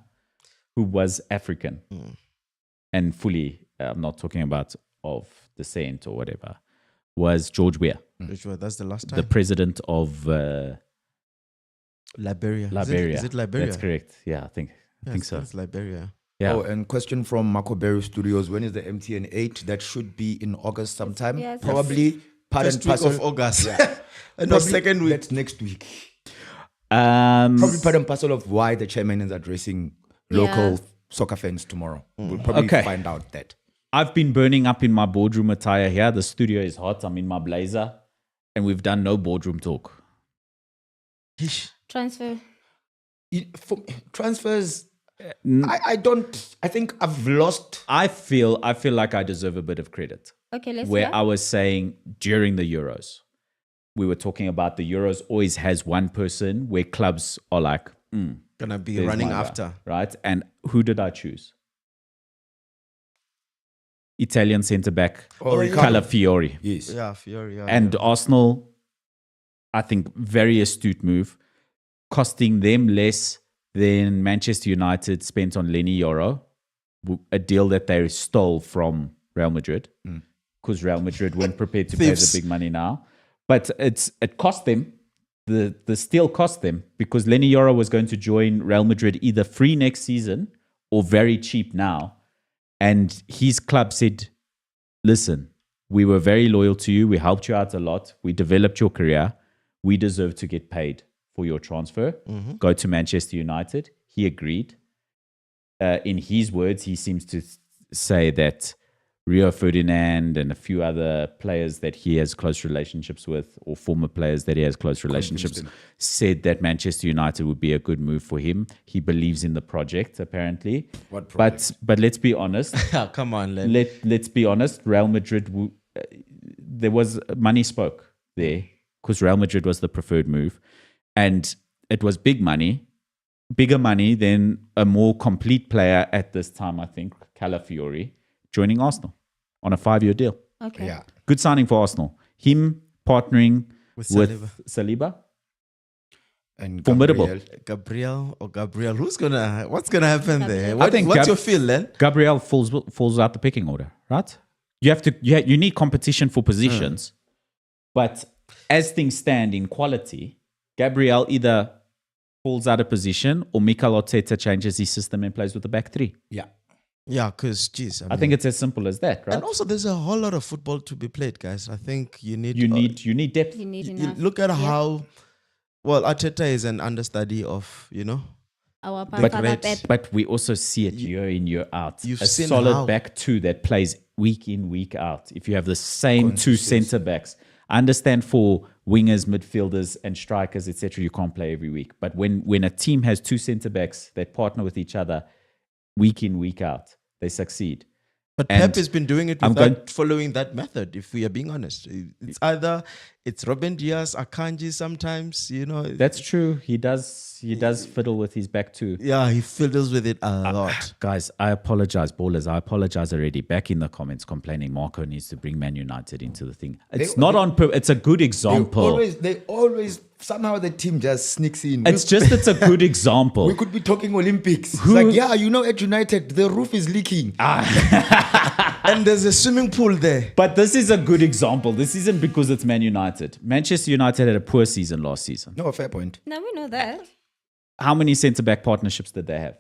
who was African and fully, I'm not talking about of descent or whatever, was George Weah, Which was that's the last the time. president of Liberia. Liberia. Is it Liberia? That's correct. Yeah, I think so. It's Liberia. Yeah. Oh, and question from Marco Berry Studios. When is the MTN 8? That should be in August sometime. Yes. Probably part First and week parcel. of August. Yeah. And Probably second week. That's next week. Um, Probably part and parcel of why the chairman is addressing local Yeah. soccer fans tomorrow. We'll probably Okay. find out that. I've been burning up in my boardroom attire here. The studio is hot. I'm in my blazer, and we've done no boardroom talk. Transfer. For transfers, I don't. I think I've lost. I feel like I deserve a bit of credit. Okay, let's Where hear. I was saying during the Euros, we were talking about the Euros always has one person where clubs are like, Gonna be there's running my guy, after. right? And who did I choose? Italian centre-back, Ricardo. Calafiori. Yes. Yeah, Fiore. Yeah, And yeah. Arsenal, I think, very astute move, costing them less than Manchester United spent on Lenny Yoro, a deal that they stole from Real Madrid, because Real Madrid weren't prepared to pay the Thieves. big money now. But it cost them. The steal cost them, because Lenny Yoro was going to join Real Madrid either free next season or very cheap now. And his club said, listen, we were very loyal to you. We helped you out a lot. We developed your career. We deserve to get paid for your transfer. Go to Manchester United. He agreed. In his words, he seems to say that Rio Ferdinand and a few other players that he has close relationships with, or former players that he has close relationships, said that Manchester United would be a good move for him. He believes in the project, apparently. What project? But let's be honest. Come on, Len. Let's be honest. Real Madrid, there was money spoke there, because Real Madrid was the preferred move, and it was bigger money than a more complete player at this time. I think Calafiori joining Arsenal on a 5-year deal. Okay. Yeah. Good signing for Arsenal. Him partnering With with Saliba. And Formidable. Gabriel. Gabriel. What's gonna happen there? Gabriel. What, I think what's your feel, Len? Gabriel falls out the picking order, right? You need competition for positions, but as things stand in quality, Gabriel either falls out of position or Mikel Arteta changes his system and plays with the back three. Yeah. Yeah, because geez, I think it's as simple as that, right? and also there's a whole lot of football to be played, guys. I think you need You need depth. You need you enough. look at Yeah. how well Arteta is an understudy of Our But, Father Pep. but we also see it year in, year out. You've A seen solid how- back two that plays week in, week out. If you have the same two centre backs, I understand for wingers, midfielders, and strikers, etc., you can't play every week. But when a team has two centre backs that partner with each other week in, week out, they succeed. But And Pep has been doing it I'm without following that method, if we are being honest. It's Ruben Diaz, Akanji sometimes, That's true. He does fiddle with his back two. Yeah, he fiddles with it a lot. Guys, I apologize, ballers. I apologize already. Back in the comments complaining Marco needs to bring Man United into the thing. It's not on purpose. It's a good example. They always, somehow the team just sneaks in. It's a good example. We could be talking Olympics. It's like, at United, the roof is leaking. And there's a swimming pool there. But this is a good example. This isn't because it's Man United. Manchester United had a poor season last season. No, fair point. No, we know that. How many centre-back partnerships did they have?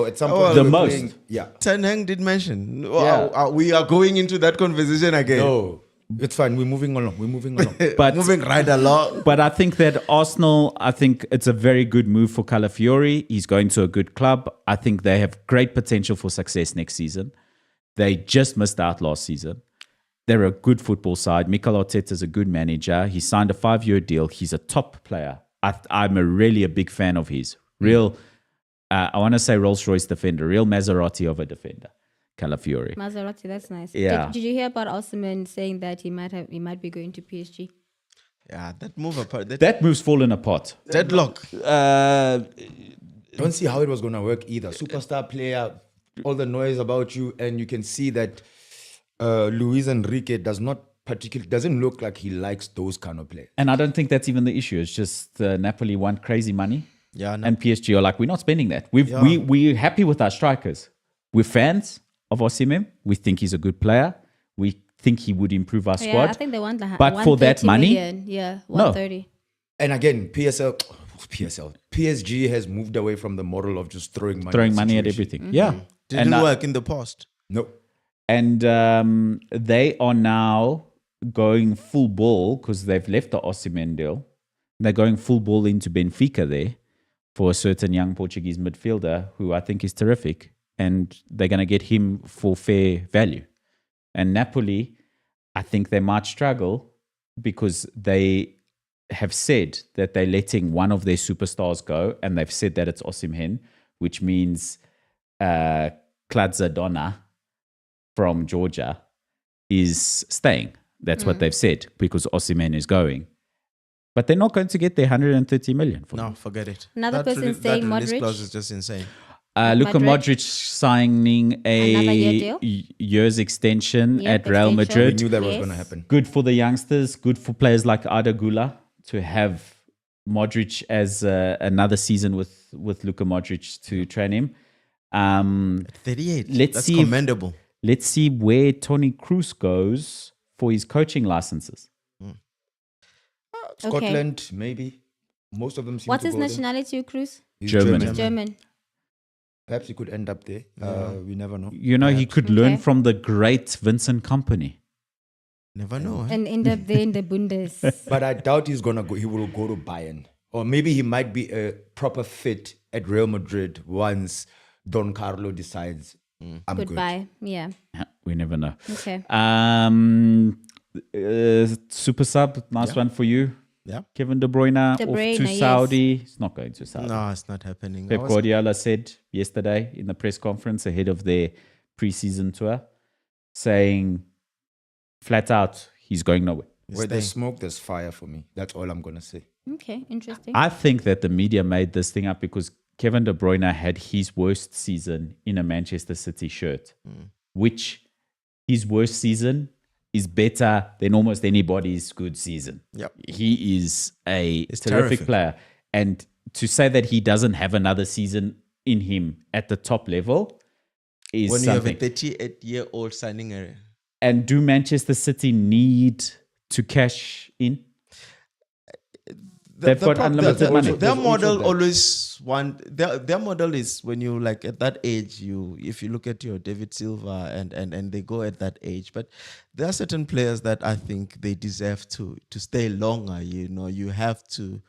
At some Oh, point, the we were most. playing- yeah. Ten Hag did mention. Yeah. We are going into that conversation again. No, it's fine. We're moving along. But Moving right along. But I think that Arsenal, it's a very good move for Calafiori. He's going to a good club. I think they have great potential for success next season. They just missed out last season. They're a good football side. Mikel Arteta is a good manager. He signed a 5-year deal. He's a top player. I'm really a big fan of his. Real, I want to say Rolls-Royce defender, real Maserati of a defender, Calafiori. Maserati, that's nice. Yeah. Did you hear about Osimhen saying that he might be going to PSG? Yeah, that move apart. That move's fallen apart. Deadlock. Don't see how it was going to work either. Superstar player, all the noise about you, and you can see that Luis Enrique doesn't look like he likes those kind of players. And I don't think that's even the issue. It's just Napoli want crazy money. Yeah, no. And PSG are like, we're not spending that. We're happy with our strikers. We're fans of Osimhen. We think he's a good player. We think he would improve our squad. Yeah, I think they want like But for that 130 money? million. Yeah, 130. And again, PSG has moved away from the model of just throwing money at situation. everything. Yeah. Didn't And, work in the past. No. And they are now going full ball because they've left the Osimhen deal. They're going full ball into Benfica there for a certain young Portuguese midfielder who I think is terrific. And they're going to get him for fair value. And Napoli, I think they might struggle because they have said that they're letting one of their superstars go. And they've said that it's Osimhen, which means Kladzadona from Georgia is staying. That's what they've said because Osimhen is going. But they're not going to get their 130 million for him. No, forget it. Another person that saying release Modric. clause is just insane. Luka Madrid. Modric signing Another year a deal? year's extension Yep, at Real extension. We Madrid. knew that was Yes. going to happen. Good for the youngsters, good for players like Arda Güler to have Modric as another season with Luka Modric to train him. 38. Let's That's see if- commendable. Let's see where Tony Kroos goes for his coaching licenses. Scotland, maybe. Most of them seem What's to his go there. nationality, Cruz? He's German. He's German. Perhaps he could end up there. We never know. You know, he could learn Okay. from the great Vincent Company. Never know. Eh? And end up there in the Bundes. But I doubt he's gonna go. He will go to Bayern, or maybe he might be a proper fit at Real Madrid once Don Carlo decides I'm good. Goodbye. Yeah. We never know. Okay. Super sub, nice one for you. Yeah. Kevin De Bruyne, De off Bruyne, to yes. Saudi. He's not going to Saudi. No, it's not happening. I Pep was- Guardiola said yesterday in the press conference ahead of their preseason tour, saying flat out, he's going nowhere. he's Where there's staying. smoke, there's fire for me. That's all I'm gonna say. Okay. Interesting. I think that the media made this thing up because Kevin De Bruyne had his worst season in a Manchester City shirt, which his worst season is better than almost anybody's good season. Yep. He is a He's terrific terrific. player. And to say that he doesn't have another season in him at the top level is When you have something. a 38-year-old signing a And do Manchester City need to cash in? They've got unlimited money. Their There's also model that. always their model is when you like at that age, if you look at your David Silva and they go at that age. But there are certain players that I think they deserve to stay longer. You know, you have to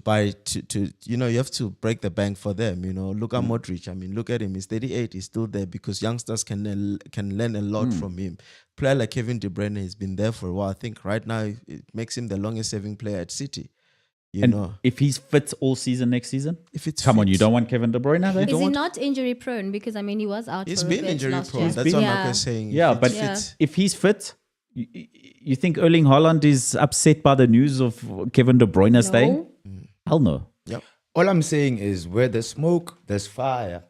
buy to you know, you have to break the bank for them. You know, look at Modric. I mean, look at him. He's 38. He's still there because youngsters can learn a lot from him. Player like Kevin De Bruyne has been there for a while. I think right now it makes him the longest serving player at City. You And know, if he's fit all season next season, if it's come on, fit. you don't want Kevin De Bruyne there? Is he not injury prone? Because I mean, he was out. He's for a been bit injury last prone. year. That's what Yeah. Marco is saying. Yeah, If but it's Yeah. fit, if he's fit, you think Erling Haaland is upset by the news of Kevin De Bruyne staying? Hell no. All I'm saying is where there's smoke, there's fire.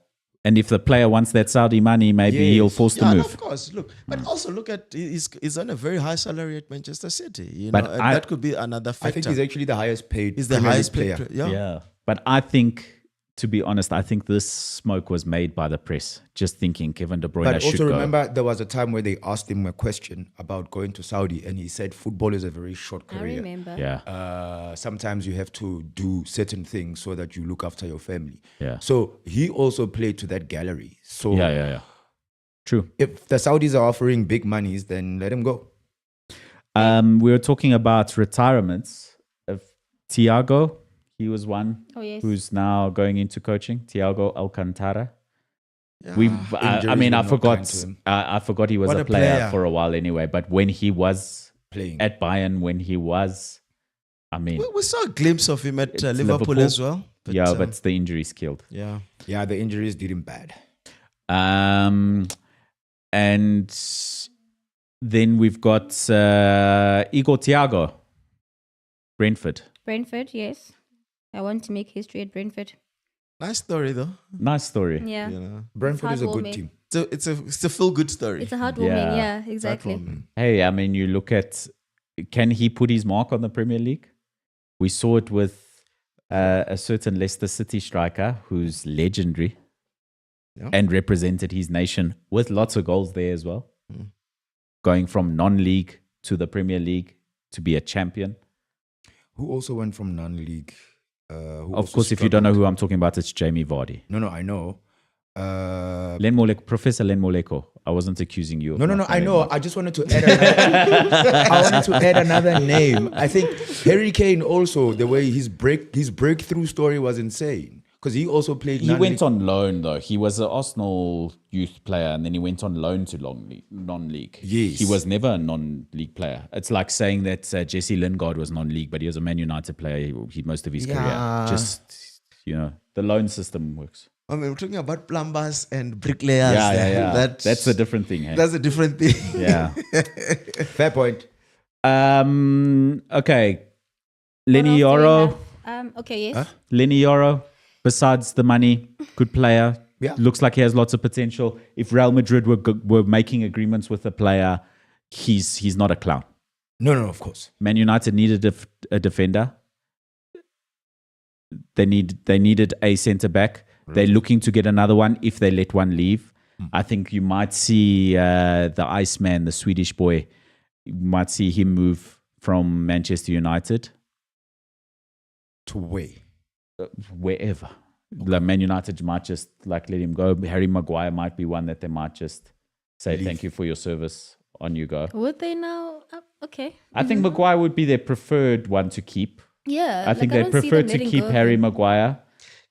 And if the player wants that Saudi money, maybe Yes. he'll force the yeah, no, move. of course. Look, but also look at he's on a very high salary at Manchester City. You But know, and I- that could be another factor. I think he's actually the highest paid. He's the Premier highest League paid player. player. Yeah. But I think, to be honest, I think this smoke was made by the press, just thinking Kevin De Bruyne But should also go. remember, there was a time where they asked him a question about going to Saudi, and he said, "Football is a very short I career. remember. Yeah. Sometimes you have to do certain things so that you look after your family." Yeah. So he also played to that gallery. So Yeah. True. if the Saudis are offering big monies, then let him go. We were talking about retirements of Thiago. He was one Oh yes. who's now going into coaching. Thiago Alcantara. Yeah. We've. I Injuries mean, were I not forgot. kind to him. I forgot he was What a a player player. for a while anyway. But when he was Playing. at Bayern, when he was, I mean, we saw a glimpse of him at It's Liverpool, Liverpool. as well. yeah, but the injuries killed. yeah, Yeah, the injuries did him bad. And then we've got Igor Thiago, Brentford. Brentford. Yes. I want to make history at Brentford. nice story though. Nice story. Yeah. You know, Brentford is a good heartwarming. team. so it's a feel good story. It's a heartwarming. Yeah. Yeah. Exactly. Heartwarming. Hey, I mean, you look at, can he put his mark on the Premier League? We saw it with a certain Leicester City striker who's legendary Yeah. and represented his nation with lots of goals there as well. Going from non-league to the Premier League to be a champion. Who also went from non-league. Of course, if you don't know who I'm talking about, it's Jamie Vardy. No, I know. Professor Len Moleko. I wasn't accusing you. Of No, not I knowing know. that. I just wanted to add another, I wanted to add another name. I think Harry Kane also, the way his breakthrough story was insane. Because he also played He non-league. went on loan though. He was an Arsenal youth player, and then he went on loan to non-league. Yes. He was never a non-league player. It's like saying that Jesse Lingard was non-league, but he was a Man United player. He most of his Yeah. career. Just the loan system works. I mean, we're talking about plumbers and bricklayers. Yeah. That's a different thing. Hey? That's a different thing. Yeah. Fair point. Okay. What Lenny else do we Yoro. have? Okay. Yes. Lenny Yoro. Besides the money, good player. Yeah. Looks like he has lots of potential. If Real Madrid were making agreements with a player, he's not a clown. No, of course. Man United needed a defender. They needed a centre back. They're looking to get another one if they let one leave. I think you might see the Iceman, the Swedish boy, you might see him move from Manchester United To where? wherever. Like Man United might just let him go. Harry Maguire might be one that they might just say thank you for your service. On you go. Would they now? Okay. I think Maguire would be their preferred one to keep. Yeah. I think they prefer to keep Harry Maguire.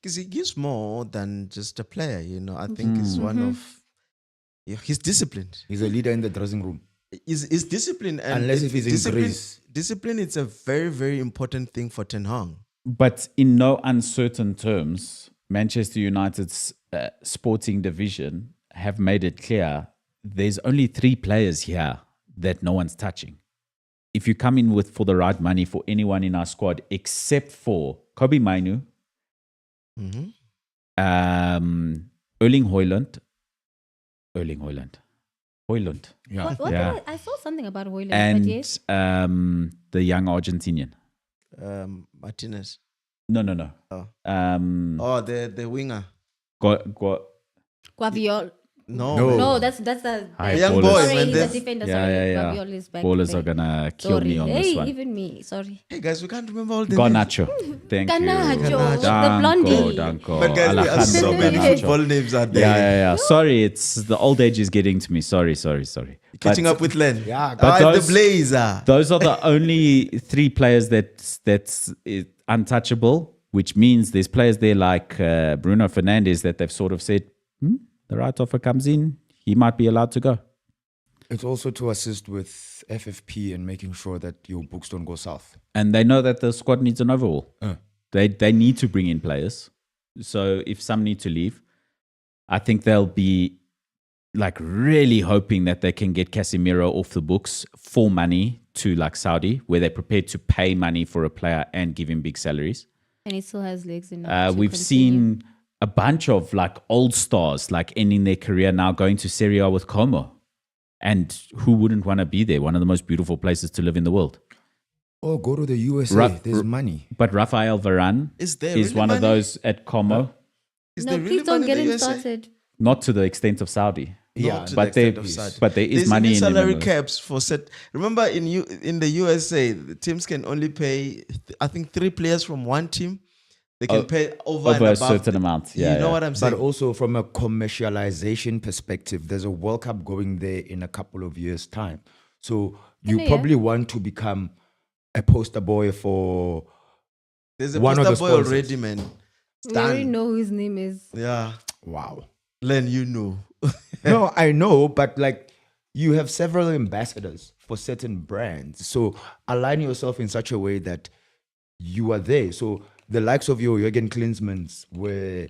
Because he gives more than just a player, I think he's one of... he's disciplined. He's a leader in the dressing room. He's disciplined. And Unless if he's in Greece. Discipline is a very, very important thing for Ten Hag. But in no uncertain terms, Manchester United's sporting division have made it clear there's only 3 players here that no one's touching. If you come in for the right money for anyone in our squad, except for Kobe Mainu, Erling Haaland. Yeah. What Yeah. I saw something about Hoyland, And but yes. the young Argentinian. Martinez. No. Oh. The winger. Guaviol. No. No, that's the Hi, young ballers. boy, Sorry, man. he's a That's- defender. Yeah, Sorry, yeah. Guaviol is back. Ballers there. are gonna kill Sorry. me on Hey, this one. even me. Sorry. Hey, guys, we can't remember all the names. Garnacho. Thank you. Garnacho, the blondie. Danko. But guys, we are so many Garnacho. football names out there. Yeah. Sorry, it's the old age is getting to me. Sorry. Catching But up with Len. Yeah, but those- the Blazer. Those are the only 3 players that's untouchable, which means there's players there like Bruno Fernandes that they've sort of said, the right offer comes in, he might be allowed to go. It's also to assist with FFP and making sure that your books don't go south. And they know that the squad needs an overhaul. They need to bring in players. So if some need to leave, I think they'll be really hoping that they can get Casemiro off the books for money to Saudi, where they're prepared to pay money for a player and give him big salaries. And he still has legs in We've seen a bunch of old stars ending their career now going to Serie A with Como. And who wouldn't want to be there? One of the most beautiful places to live in the world. Or go to the USA. There's money. But Rafael Varane Is there is really one of money? those at Como. Is No, there really please don't money get in the him USA? started. Not to the extent of Saudi. Yeah, Not to but the extent there- of Saudi. but there is There's money even in salary them. caps for set. Remember in the USA, the teams can only pay. I think 3 players from one team. They can pay over and a above certain amount. Yeah, you know yeah. what I'm saying? But also from a commercialization perspective, there's a World Cup going there in a couple of years' time. So you Yeah. probably want to become a poster boy for There's a one of poster the boy sponsors. already, man. We already Done. know who his name is. Yeah, wow. Len, you know. No, I know, but you have several ambassadors for certain brands. So align yourself in such a way that you are there. So the likes of your Jürgen Klinsmans were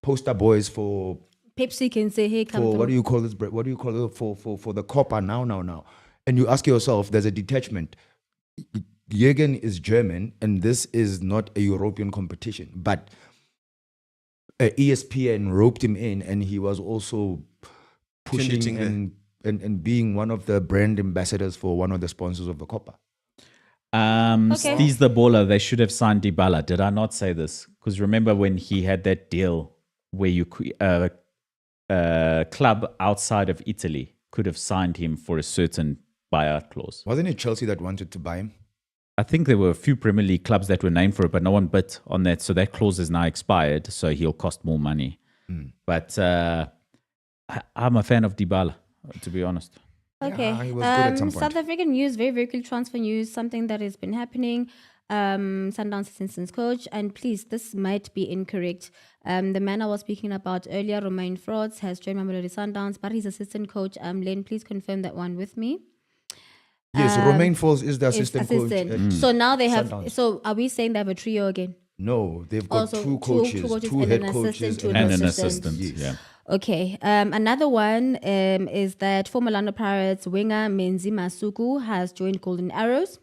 poster boys for Pepsi can say, hey, come through. what do you call this? What do you call it for the Copa now? And you ask yourself, there's a detachment. Jürgen is German, and this is not a European competition, but ESPN roped him in, and he was also pushing Contributing and being one of the brand ambassadors for one of the sponsors of the Copa. Okay. Steez the baller, they should have signed Dybala. Did I not say this? Because remember when he had that deal where club outside of Italy could have signed him for a certain buyout clause. Wasn't it Chelsea that wanted to buy him? I think there were a few Premier League clubs that were named for it, but no one bid on that. So that clause is now expired, so he'll cost more money. But I'm a fan of Dybala, to be honest. Okay. Yeah, he was good at some point. South African news, very, very quick transfer news, something that has been happening. Sundowns assistant coach, and please, this might be incorrect. The man I was speaking about earlier, Romain Frauds, has joined Mamelodi Sundowns, but he's assistant coach. Len, please confirm that one with me. Yes, Romain Falls is the It's assistant coach. at- So now they have. Sundowns. So are we saying they have a trio again? No, they've got Also, two coaches, two and head an coaches, assistant to And an assistant. assistant, yeah. Okay. Another one is that former Orlando Pirates winger Menzi Masuku has joined Golden Arrows.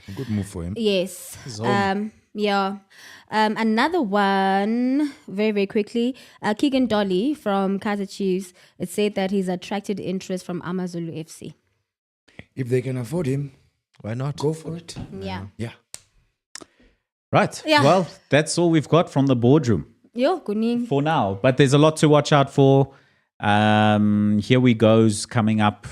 A good move for him. Yes. Yeah. Another one, very, very quickly. Keegan Dolly from Kaizer Chiefs, it said that he's attracted interest from Amazulu FC. If they can afford him, Why not? go for it. Yeah. Yeah. Right. Yeah. Well, that's all we've got from the boardroom Yo, kuning. for now. But there's a lot to watch out for. Here we goes coming up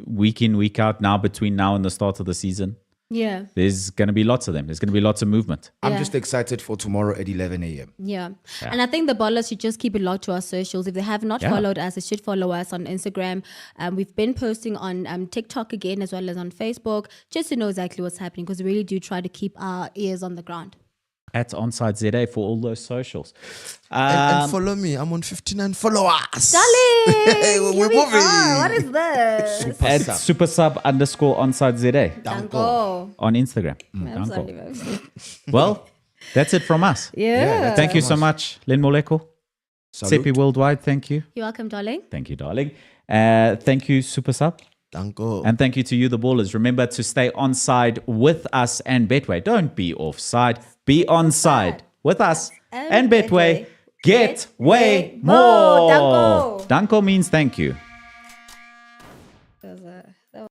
week in, week out now between now and the start of the season. Yeah. There's going to be lots of them. There's going to be lots of movement. I'm Yeah. just excited for tomorrow at 11 a.m. Yeah. And I think the ballers should just keep it locked to our socials. If they have not Yeah. followed us, they should follow us on Instagram. We've been posting on TikTok again as well as on Facebook, just to know exactly what's happening, because we really do try to keep our ears on the ground. At ONSIDE ZA for all those socials. And follow me. I'm on 59 followers. Darling! We're here we moving. are. What is this? At supersub_ONSIDE ZA Danko. on Instagram. I'm Danko. sorry, man. Well, that's it from us. Yeah. Thank you so much, Lynn Moleko. Sepi Worldwide, thank you. You're welcome, darling. Thank you, darling. Thank you, Super Sub. Danko. And thank you to you, the ballers. Remember to stay on side with us and Betway. Don't be offside. Be on side with us and Betway. Get way more. Danko. Danko means thank you. That was